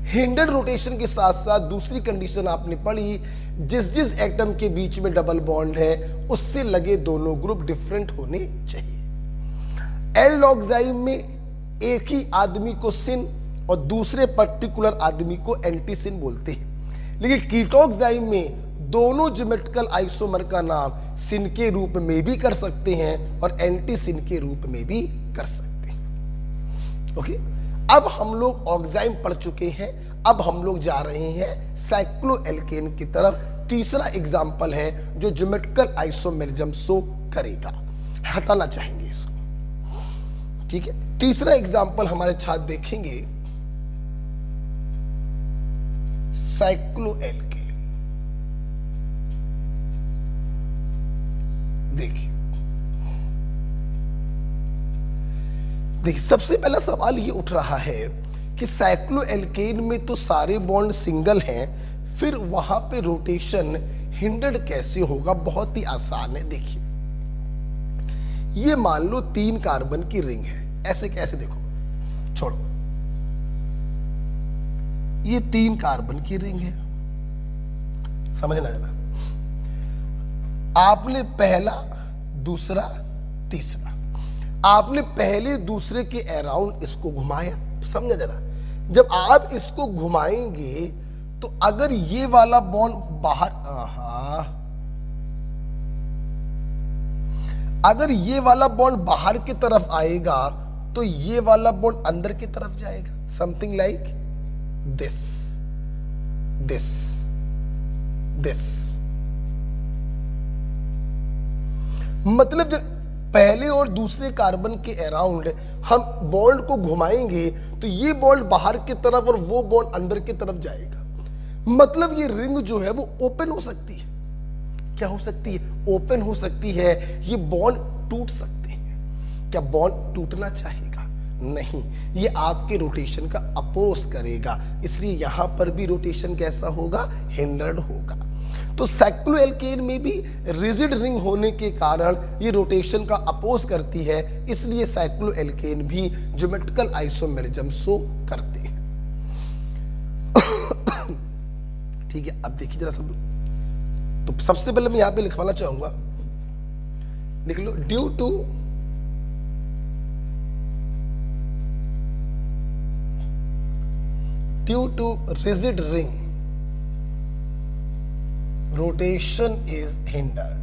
हिंडर्ड रोटेशन के साथ साथ दूसरी कंडीशन आपने पढ़ी, जिस जिस एटम के बीच में डबल बॉन्ड है उससे लगे दोनों ग्रुप डिफरेंट होने चाहिए। एल्डोक्साइम में एक ही आदमी को सिन और दूसरे पर्टिकुलर आदमी को एंटी सिन बोलते हैं, लेकिन कीटोक्साइम में दोनों ज्योमेट्रिकल आइसोमर का नाम सिन के रूप में भी कर सकते हैं और एंटी सिन के रूप में भी कर सकते हैं। ओके, अब हम लोग ऑक्साइम पढ़ चुके हैं, अब हम लोग जा रहे हैं साइक्लोएल्केन की तरफ। तीसरा एग्जाम्पल है जो ज्योमेट्रिकल आइसोमेरिज्म शो करेगा। हटाना चाहेंगे इसको, ठीक है। तीसरा एग्जाम्पल हमारे छात्र देखेंगे साइक्लोएल्केन। देखिए सबसे पहला सवाल ये उठ रहा है कि साइक्लोएल्केन में तो सारे बॉन्ड सिंगल हैं, फिर वहां पे रोटेशन हिंडर्ड कैसे होगा। बहुत ही आसान है। देखिए ये मान लो 3 कार्बन की रिंग है, ऐसे कैसे, देखो छोड़ो, ये 3 कार्बन की रिंग है, समझना जरा। आपने पहला, दूसरा, तीसरा, आपने पहले दूसरे के अराउंड इसको घुमाया, समझा जरा। जब आप इसको घुमाएंगे तो अगर ये वाला बॉन्ड बाहर, अगर ये वाला बॉन्ड बाहर की तरफ आएगा तो ये वाला बॉन्ड अंदर की तरफ जाएगा, something like this this. This. मतलब जब पहले और दूसरे कार्बन के अराउंड हम बॉन्ड को घुमाएंगे तो ये बॉन्ड बाहर की तरफ और वो बॉन्ड अंदर की तरफ जाएगा। मतलब ये रिंग जो है वो ओपन हो सकती है। क्या हो सकती है? ओपन हो सकती है। ये बॉन्ड टूट सकते हैं। क्या बॉन्ड टूटना चाहेगा? नहीं, ये आपके रोटेशन का अपोज करेगा, इसलिए यहां पर भी रोटेशन कैसा होगा? हिंडर्ड होगा। तो साइक्लोएल्केन में भी रिजिड रिंग होने के कारण ये रोटेशन का अपोज करती है, इसलिए साइक्लोएल्केन भी ज्योमेट्रिकल आइसोमेरिज्म शो करते हैं। ठीक है, अब देखिए जरा सब। तो सबसे पहले मैं यहां पे लिखवाना चाहूंगा, लिख लो, due to rigid ring rotation is hindered.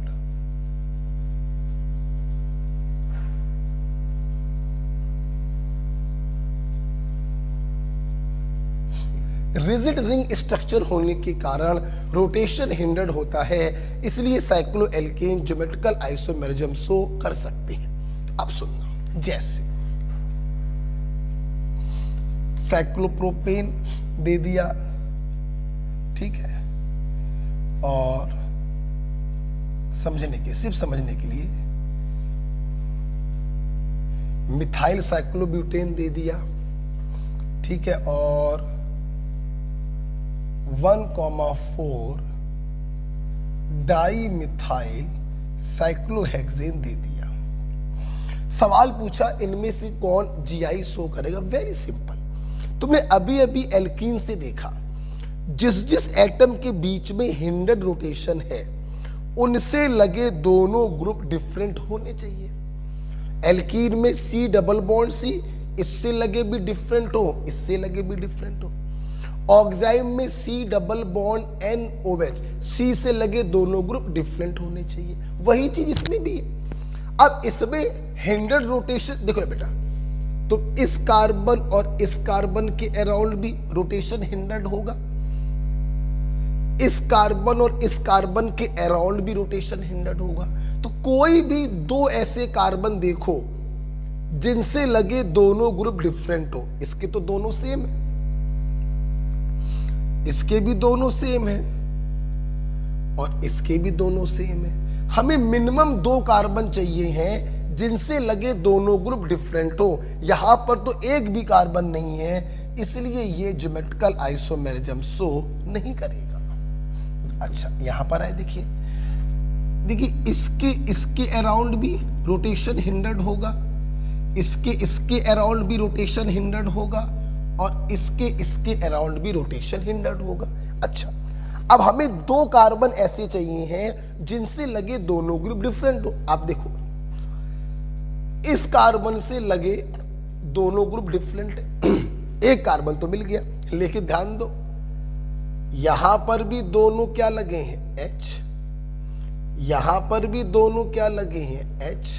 Rigid ring structure होने के कारण रोटेशन हिंडर्ड होता है, इसलिए साइक्लोएल्केन ज्योमेट्रिकल आइसोमेरिज्म शो कर सकते हैं। अब सुनना, जैसे साइक्लोप्रोपेन दे दिया, ठीक है, और समझने के, सिर्फ समझने के लिए मिथाइल साइक्लोब्यूटेन दे दिया, ठीक है, और 1,4 डाई मिथाइल साइक्लोहेक्सेन दे दिया। सवाल पूछा इनमें से कौन जीआई शो करेगा? वेरी सिंपल, तुमने अभी अभी एल्कीन से देखा, जिस एटम के बीच में हिंडर्ड रोटेशन है उनसे लगे दोनों ग्रुप डिफरेंट होने चाहिए। एल्कीन में C डबल बॉन्ड C, इससे लगे भी डिफरेंट हो, इससे लगे भी डिफरेंट हो। ऑक्साइड में C double bond NOH, C से लगे दोनों ग्रुप डिफरेंट होने चाहिए। वही चीज इसमें भी है। अब इसमें हिंडर्ड रोटेशन देखो बेटा, तो इस कार्बन और इस कार्बन के अराउंड भी रोटेशन हिंडर्ड होगा, इस कार्बन और इस कार्बन के अराउंड भी रोटेशन हिंडर्ड होगा। तो कोई भी दो ऐसे कार्बन देखो जिनसे लगे दोनों ग्रुप डिफरेंट हो, इसके तो दोनों सेम है, इसके भी दोनों सेम है, और इसके भी दोनों सेम है। हमें मिनिमम दो कार्बन चाहिए हैं जिनसे लगे दोनों ग्रुप डिफरेंट हो। यहां पर तो एक भी कार्बन नहीं है, इसलिए ये ज्योमेट्रिकल आइसोमेरिज्म शो नहीं करेगा। अच्छा, यहां पर आए, देखिए इसके अराउंड भी रोटेशन हिंडर्ड होगा, इसके अराउंड भी रोटेशन हिंडर्ड होगा, और इसके अराउंड भी रोटेशन हिंडर्ड होगा। अच्छा, अब हमें दो कार्बन ऐसे चाहिए हैं जिनसे लगे दोनों ग्रुप डिफरेंट हो। आप देखो, इस कार्बन से लगे दोनों ग्रुप डिफरेंट है, एक कार्बन तो मिल गया, लेकिन ध्यान दो यहां पर भी दोनों क्या लगे हैं? H, यहां पर भी दोनों क्या लगे हैं? H,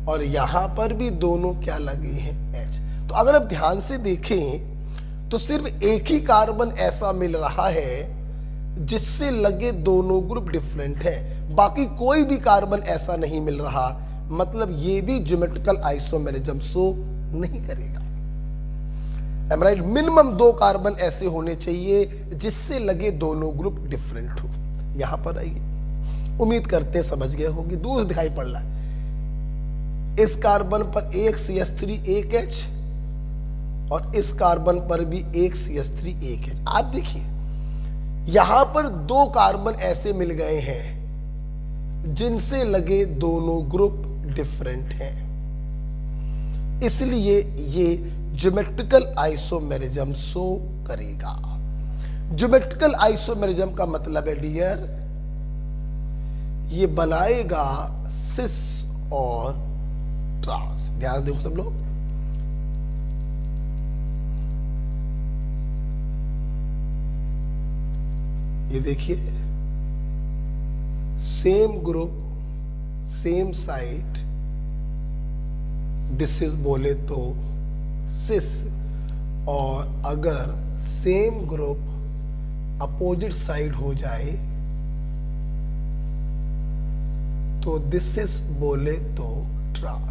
और यहां पर भी दोनों क्या लगे हैं? H। तो अगर आप ध्यान से देखें तो सिर्फ एक ही कार्बन ऐसा मिल रहा है जिससे लगे दोनों ग्रुप डिफरेंट है, बाकी कोई भी कार्बन ऐसा नहीं मिल रहा। मतलब ये भी ज्योमेट्रिकल आइसोमेरिज्म शो नहीं करेगा। Am I right? मिनिमम दो कार्बन ऐसे होने चाहिए जिससे लगे दोनों ग्रुप डिफरेंट हो। यहां पर आइए, उम्मीद करते समझ गए होंगे, दूर दिखाई पड़ रहा है। इस कार्बन पर एक CH3 एक H, और इस कार्बन पर भी एक CH3 एक H। आप देखिए यहां पर दो कार्बन ऐसे मिल गए हैं जिनसे लगे दोनों ग्रुप डिफरेंट हैं, इसलिए ये ज्योमेट्रिकल आइसोमेरिज्म शो करेगा। ज्योमेट्रिकल आइसोमेरिज्म का मतलब है डियर, ये बनाएगा सिस और ट्रांस। ध्यान देखो सब लोग, ये देखिए, same group same site, this is बोले तो सिस, और अगर सेम ग्रुप अपोजिट साइड हो जाए तो दिस इज बोले तो ट्रांस।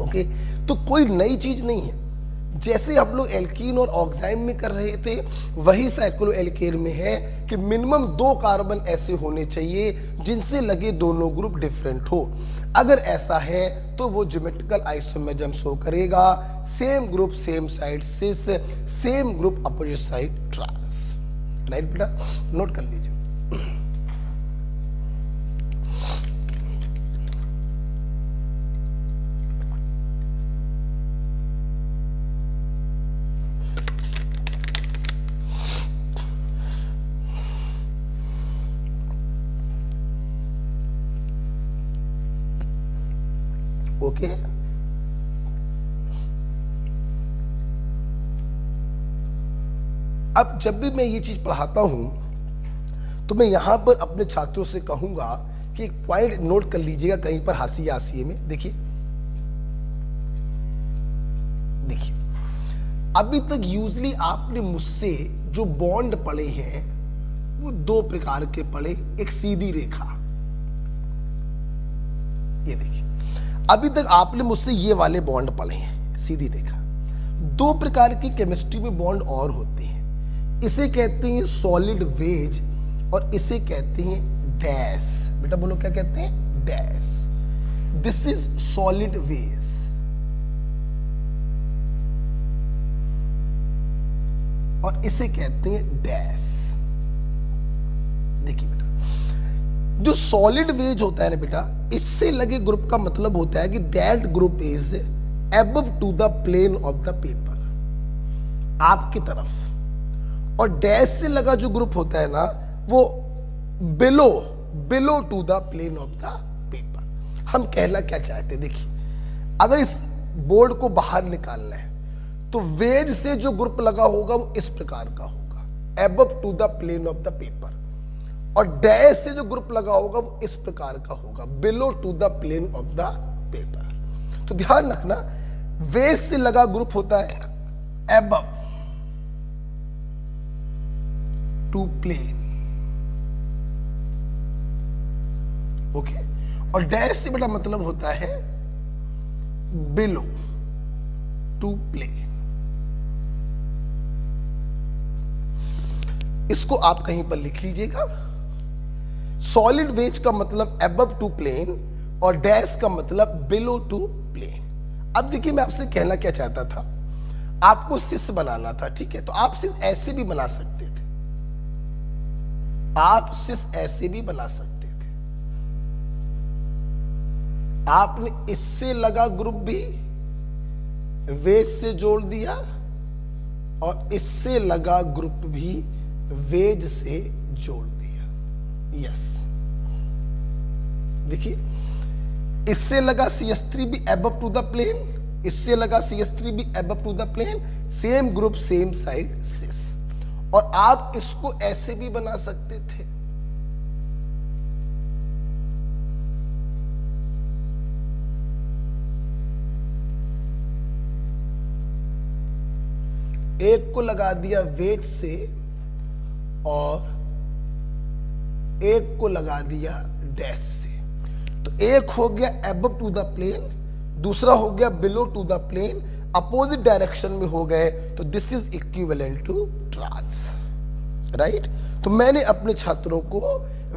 ओके, तो कोई नई चीज नहीं है। जैसे हम लोग एल्कीन और ऑक्साइड में कर रहे थे वही साइक्लो एल्केन में है कि मिनिमम 2 कार्बन ऐसे होने चाहिए जिनसे लगे दोनों ग्रुप डिफरेंट हो। अगर ऐसा है तो वो ज्योमेट्रिकल आइसोमेरिज्म शो करेगा, same group same side cis, same group opposite side trans. Right बेटा, नोट कर लीजिए। ओके, अब जब भी मैं ये चीज पढ़ाता हूं तो मैं यहां पर अपने छात्रों से कहूंगा कि एक पॉइंट नोट कर लीजिएगा कहीं पर हाशिए हाशिए में। देखिए देखिए, अभी तक यूजली आपने मुझसे जो बॉन्ड पढ़े हैं वो 2 प्रकार के पढ़े। एक सीधी रेखा, ये देखिए, अभी तक आपने मुझसे ये वाले बॉन्ड पढ़े हैं, सीधी रेखा। 2 प्रकार की केमिस्ट्री में बॉन्ड और होते हैं, इसे कहते हैं सॉलिड वेज और इसे कहते हैं डैश। बेटा बोलो क्या कहते हैं? Dash. This is solid wedge और इसे कहते हैं डैश। देखिए बेटा, जो सॉलिड वेज होता है ना बेटा, इससे लगे ग्रुप का मतलब होता है कि that group is above to the plane of the paper, आपकी तरफ। और डैश से लगा जो ग्रुप होता है ना वो below to the plane of the paper. हम कहना क्या चाहते हैं? देखिए, अगर इस बोर्ड को बाहर निकालना है तो वेज से जो ग्रुप लगा होगा वो इस प्रकार का होगा, above to the plane of the paper. और डैश से जो ग्रुप लगा होगा वो इस प्रकार का होगा, below to the plane of the paper. तो ध्यान रखना, वेज से लगा ग्रुप होता है अबव टू प्लेन, ओके। और डैश से बेटा मतलब होता है बिलो टू प्लेन। इसको आप कहीं पर लिख लीजिएगा। सॉलिड वेज का मतलब अबव टू प्लेन और डैश का मतलब बिलो टू प्लेन। अब देखिए, मैं आपसे कहना क्या चाहता था, आपको सिस बनाना था, ठीक है? तो आप सिस ऐसे भी बना सकते थे, आप सिस ऐसे भी बना सकते थे। आपने इससे लगा ग्रुप भी वेज से जोड़ दिया और इससे लगा ग्रुप भी वेज से जोड़ दिया। यस, देखिए, इससे लगा CH3 भी अबव टू द प्लेन, इससे लगा CH3 भी above to the plane, same group same side cis. और आप इसको ऐसे भी बना सकते थे, एक को लगा दिया वेज से और एक को लगा दिया डैश से। तो एक हो गया अबव टू द प्लेन, दूसरा हो गया below to the plane, opposite direction में हो गए, तो this is equivalent to trans. Right? तो मैंने अपने छात्रों को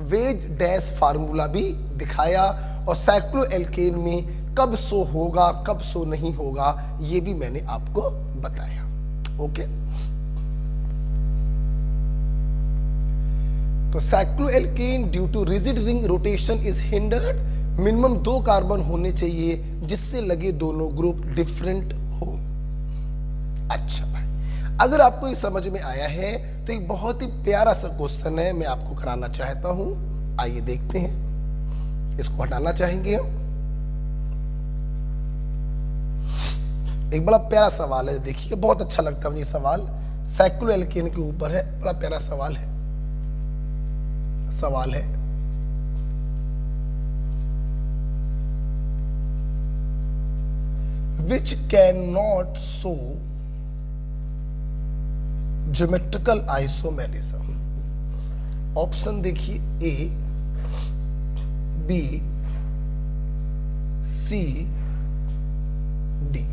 वेज डैश फार्मूला भी दिखाया और साइक्लो एल्केन में कब शो होगा कब शो नहीं होगा ये भी मैंने आपको बताया। ओके, तो cycloalkane due to rigid ring rotation is hindered, minimum 2 carbon होने चाहिए जिससे लगे दोनों ग्रुप डिफरेंट हो। अच्छा भाई, अगर आपको ये समझ में आया है तो एक बहुत ही प्यारा सा क्वेश्चन है, मैं आपको कराना चाहता हूं। आइए देखते हैं, इसको हटाना चाहेंगे हम। एक बड़ा प्यारा सवाल है, देखिए बहुत अच्छा लगता है मुझे सवाल, साइक्लो एल्केन के ऊपर है, बड़ा प्यारा सवाल है। which cannot show geometrical isomerism. Option देखिए, ए, बी, सी, डी।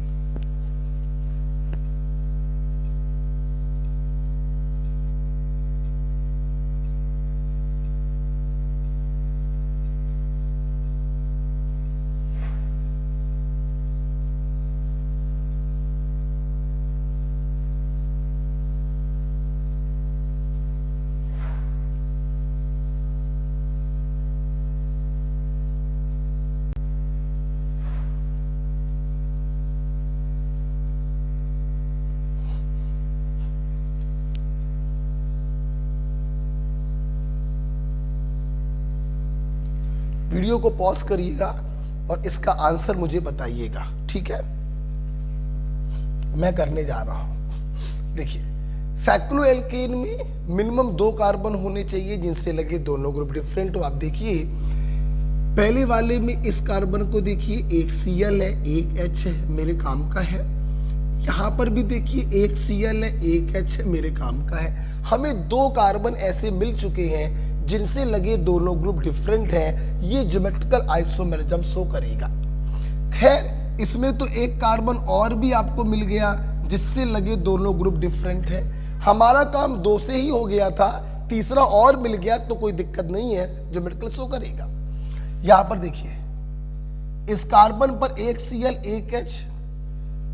वीडियो को पॉज करिएगा और इसका आंसर मुझे बताइएगा, ठीक है? मैं करने जा रहा हूं। देखिए, साइक्लोएल्केन में मिनिमम 2 कार्बन होने चाहिए जिनसे लगे दोनों ग्रुप डिफरेंट हो। आप देखिए पहले वाले में इस कार्बन को देखिए, एक Cl है, एक H है, मेरे काम का है। यहां पर भी देखिए एक Cl है, एक H है, मेरे काम का है। हमें 2 कार्बन ऐसे मिल चुके हैं जिनसे लगे दोनों ग्रुप डिफरेंट हैं, ये ज्योमेट्रिकल आइसोमेरिज्म शो करेगा। खैर इसमें तो एक कार्बन और भी आपको मिल गया जिससे लगे दोनों ग्रुप डिफरेंट है। हमारा काम 2 से ही हो गया था, तीसरा और मिल गया तो कोई दिक्कत नहीं है, ज्योमेट्रिकल शो करेगा। यहां पर देखिए इस कार्बन पर एक Cl एक H,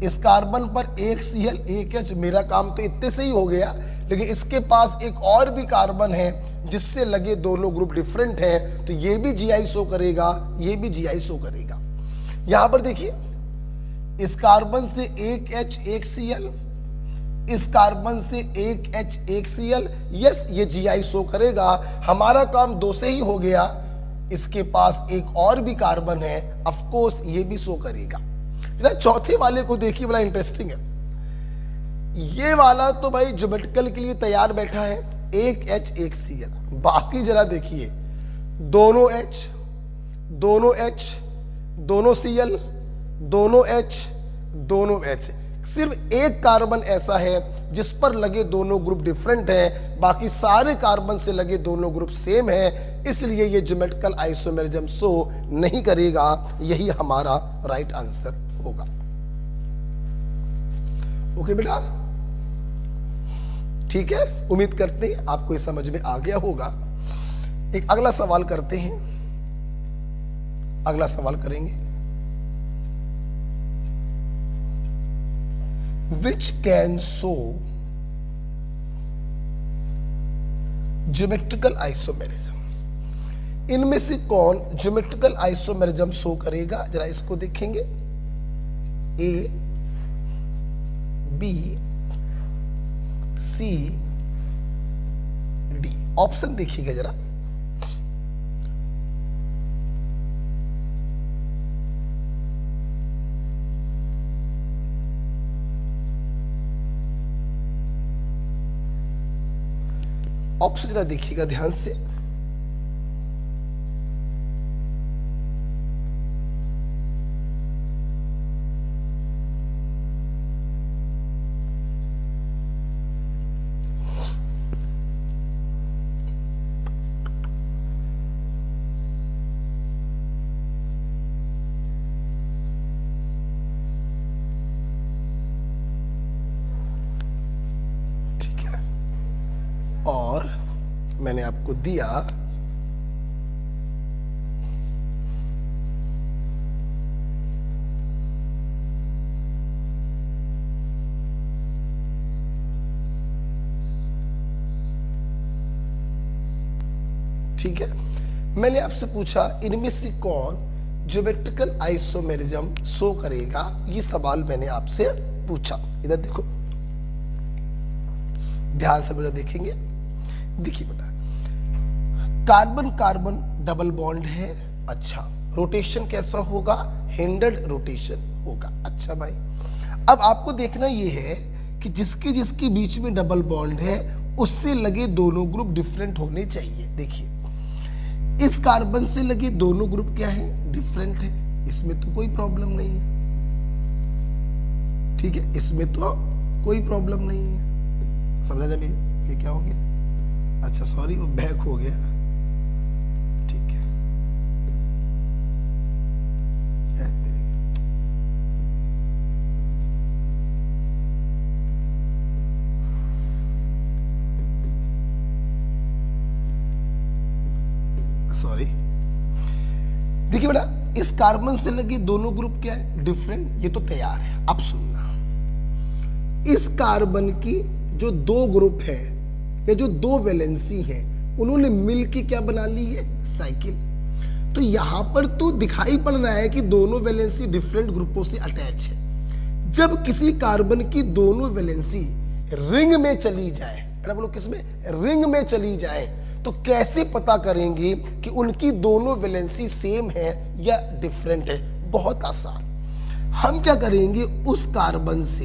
इस कार्बन पर एक Cl एक H, मेरा काम तो इतने से ही हो गया, लेकिन इसके पास एक और भी कार्बन है जिससे लगे दोनों ग्रुप डिफरेंट हैं, तो ये भी Gi शो करेगा, ये भी Gi शो करेगा। यहां पर देखिए इस कार्बन से एक H एक Cl, इस कार्बन से एक H एक Cl, यस ये Gi शो करेगा। हमारा काम 2 से ही हो गया, इसके पास एक और भी कार्बन है, ऑफ कोर्स ये भी शो करेगा। ना चौथे वाले को देखिए, बड़ा इंटरेस्टिंग है। ये वाला तो भाई ज्योमेट्रिकल के लिए तैयार बैठा है, एक H एक Cl। बाकी जरा देखिए, दोनों H दोनों H दोनों Cl दोनों H दोनों H, सिर्फ एक कार्बन ऐसा है जिस पर लगे दोनों ग्रुप डिफरेंट हैं, बाकी सारे कार्बन से लगे दोनों ग्रुप सेम है, इसलिए ये ज्योमेट्रिकल आइसोमेरिज्म शो नहीं करेगा। यही हमारा राइट आंसर होगा। ओके बेटा, ठीक है, उम्मीद करते हैं आपको ये समझ में आ गया होगा। एक अगला सवाल करते हैं, अगला सवाल करेंगे, which can show geometrical isomerism. इनमें से कौन ज्योमेट्रिकल आइसोमेरिज्म शो करेगा, जरा इसको देखेंगे। ए, बी, सी, डी। ऑप्शन देखिएगा जरा। ऑप्शन जरा देखिएगा ध्यान से। और मैंने आपको दिया ठीक है। मैंने आपसे पूछा इनमें से कौन ज्योमेट्रिकल आइसोमेरिज्म शो करेगा, ये सवाल मैंने आपसे पूछा। इधर देखो, ध्यान से बेटा देखेंगे। देखिए बेटा, कार्बन कार्बन डबल बॉन्ड है, अच्छा रोटेशन कैसा होगा, हिंडर्ड रोटेशन होगा। अच्छा भाई, अब आपको देखना ये है कि जिसके जिसके बीच में डबल बॉन्ड है उससे लगे दोनों ग्रुप डिफरेंट होने चाहिए। देखिए इस कार्बन से लगे दोनों ग्रुप क्या है, डिफरेंट है, इसमें तो कोई प्रॉब्लम नहीं है। ठीक है, इसमें तो कोई प्रॉब्लम नहीं है। समझा जब ये क्या हो गया, अच्छा सॉरी वो बैक हो गया, ठीक है। सॉरी, देखिए बेटा, इस कार्बन से लगे दोनों ग्रुप क्या है, डिफरेंट, ये तो तैयार है। अब सुनना, इस कार्बन की जो दो ग्रुप है या जो दो वैलेंसी है, उन्होंने मिलकर क्या बना ली है, साइकिल। तो यहां पर तो दिखाई पड़ रहा है कि दोनों वैलेंसी डिफरेंट ग्रुपों से अटैच है। जब किसी कार्बन की दोनों वैलेंसी रिंग में चली जाए, बेटा बोलो किसमें, रिंग में चली जाए, तो कैसे पता करेंगे कि उनकी दोनों वैलेंसी सेम है या डिफरेंट है? बहुत आसान, हम क्या करेंगे, उस कार्बन से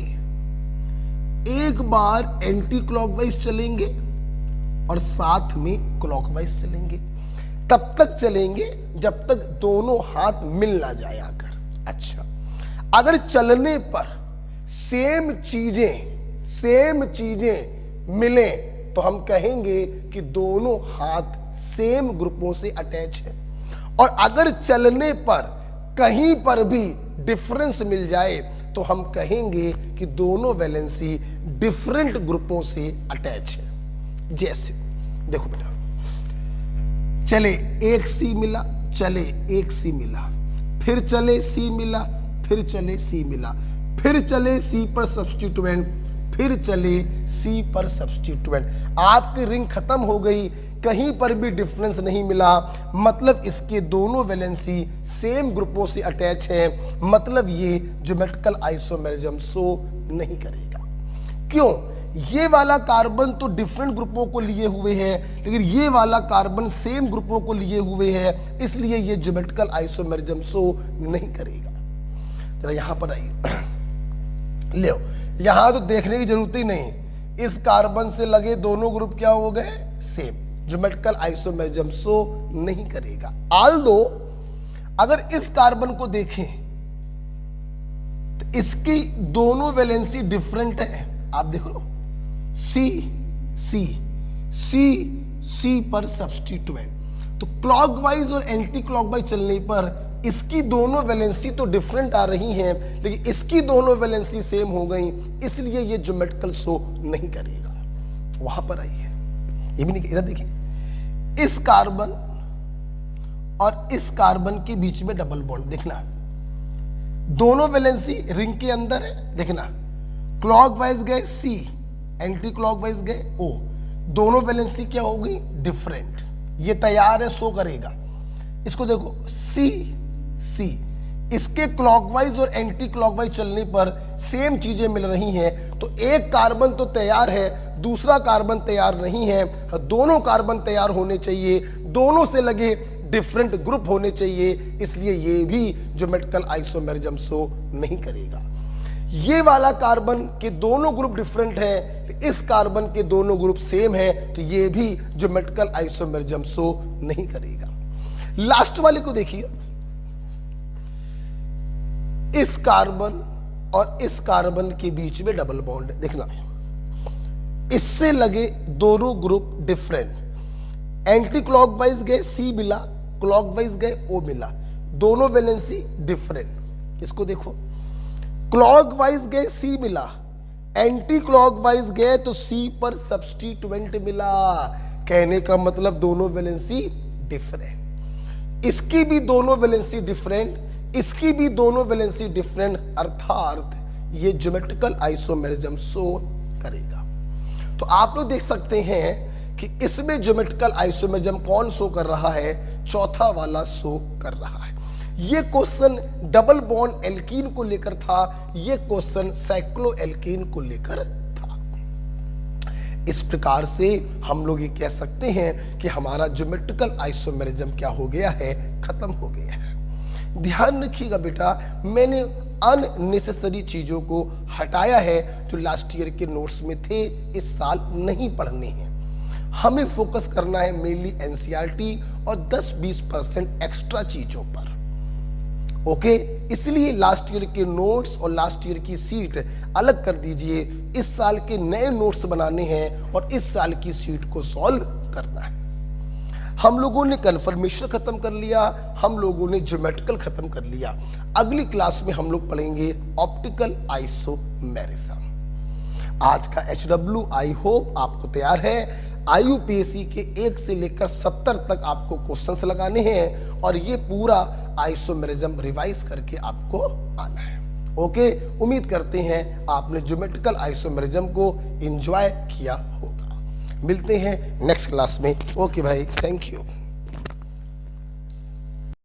एक बार एंटी क्लॉकवाइज चलेंगे और साथ में क्लॉकवाइज चलेंगे। तब तक चलेंगे जब तक दोनों हाथ मिल ना जाए आकर। अच्छा, अगर चलने पर सेम चीजें मिले तो हम कहेंगे कि दोनों हाथ सेम ग्रुपों से अटैच है। और अगर चलने पर कहीं पर भी डिफरेंस मिल जाए तो हम कहेंगे कि दोनों वैलेंसी डिफरेंट ग्रुपों से अटैच है। जैसे देखो बेटा, चले एक सी मिला, चले एक सी मिला, फिर चले सी मिला, फिर चले सी मिला, फिर चले सी पर सब्स्टिट्यूएंट, फिर चले सी पर सब्स्टिट्यूएंट। आपकी रिंग खत्म हो गई, कहीं पर भी डिफरेंस नहीं मिला, मतलब इसके दोनों वैलेंसी सेम ग्रुपों से अटैच है, मतलब ये ज्योमेट्रिकल आइसोमेरिज्म शो नहीं करेगा। क्यों? ये वाला कार्बन तो डिफरेंट ग्रुपों को लिए हुए है, लेकिन ये वाला कार्बन सेम ग्रुपों को लिए हुए है, इसलिए ये ज्योमेट्रिकल आइसोमेरिज्म शो नहीं करेगा। जरा यहां पर आइए, ले यहां तो देखने की जरूरत ही नहीं, इस कार्बन से लगे दोनों ग्रुप क्या हो गए, सेम, ज्योमेट्रिकल आइसोमेरिज्म शो नहीं करेगा। आल्दो अगर इस कार्बन को देखें तो इसकी दोनों वैलेंसी डिफरेंट है। आप देखो, सी सी सी सी पर सब्स्टिट्यूएंट, तो क्लॉकवाइज और एंटी क्लॉकवाइज चलने पर इसकी दोनों वैलेंसी तो डिफरेंट आ रही हैं, लेकिन इसकी दोनों वैलेंसी सेम हो गई, इसलिए ये ज्योमेट्रिकल शो नहीं करेगा। वहां पर आई है, ये भी नहीं, इधर देखिए, इस कार्बन और इस कार्बन के बीच में डबल बॉन्ड, देखना दोनों वैलेंसी रिंग के अंदर है, देखना क्लॉकवाइज गए सी, एंटी क्लॉकवाइज गए ओ, दोनों वैलेंसी क्या हो गई, डिफरेंट, ये तैयार है, शो करेगा। इसको देखो सी सी, इसके क्लॉकवाइज और एंटी क्लॉकवाइज चलने पर सेम चीजें मिल रही हैं, तो एक कार्बन तो तैयार है, दूसरा कार्बन तैयार नहीं है, दोनों कार्बन तैयार होने चाहिए, दोनों से लगे डिफरेंट ग्रुप होने चाहिए, इसलिए ये भी ज्योमेट्रिकल आइसोमेरिज्म शो नहीं करेगा। ये वाला कार्बन के दोनों ग्रुप डिफरेंट है, इस कार्बन के दोनों ग्रुप सेम है, तो ये भी ज्योमेट्रिकल आइसोमेरिज्म शो नहीं करेगा। लास्ट वाले को देखिए, इस कार्बन और इस कार्बन के बीच में डबल बॉन्ड है, देखना इससे लगे दोनों ग्रुप डिफरेंट, एंटी क्लॉकवाइज गए सी मिला, क्लॉकवाइज गए ओ मिला, दोनों वैलेंसी डिफरेंट। इसको देखो, क्लॉकवाइज गए सी मिला, एंटी क्लॉकवाइज गए तो सी पर सब्स्टिट्यूएंट मिला, कहने का मतलब दोनों वैलेंसी डिफरेंट, इसकी भी दोनों वैलेंसी डिफरेंट, इसकी भी दोनों वैलेंसी डिफरेंट, अर्थात ये ज्योमेट्रिकल आइसोमेरिज्म शो करेगा। तो आप लोग देख सकते हैं कि इसमें ज्योमेट्रिकल आइसोमेरिज्म कौन शो कर रहा है, चौथा वाला शो कर रहा है। ये क्वेश्चन डबल बॉन्ड एल्कीन को लेकर था, ये क्वेश्चन साइक्लो एल्कीन को लेकर था। इस प्रकार से हम लोग ये कह सकते हैं कि हमारा ज्योमेट्रिकल आइसोमेरिज्म क्या हो गया है, खत्म हो गया है। ध्यान रखिएगा बेटा, मैंने अननेसेसरी चीजों को हटाया है जो लास्ट ईयर के नोट्स में थे, इस साल नहीं पढ़ने हैं। हमें फोकस करना है मेनली एनसीईआरटी और 10-20% एक्स्ट्रा चीजों पर। ओके, इसलिए लास्ट ईयर के नोट्स और लास्ट ईयर की सीट अलग कर दीजिए। इस साल के नए नोट्स बनाने हैं और इस साल की सीट को सॉल्व करना है। हम लोगों ने कन्फर्मेशन खत्म कर लिया, हम लोगों ने ज्योमेट्रिकल खत्म कर लिया। अगली क्लास में हम लोग पढ़ेंगे ऑप्टिकल आइसोमेरिज्म। आज का HW आई होप आपको तैयार है। IUPAC के 1 से लेकर 70 तक आपको क्वेश्चंस लगाने हैं और ये पूरा आइसोमेरिज्म रिवाइज करके आपको आना है। ओके, उम्मीद करते हैं आपने ज्योमेट्रिकल आइसोमेरिज्म को एंजॉय किया होगा। मिलते हैं नेक्स्ट क्लास में। ओके भाई, थैंक यू।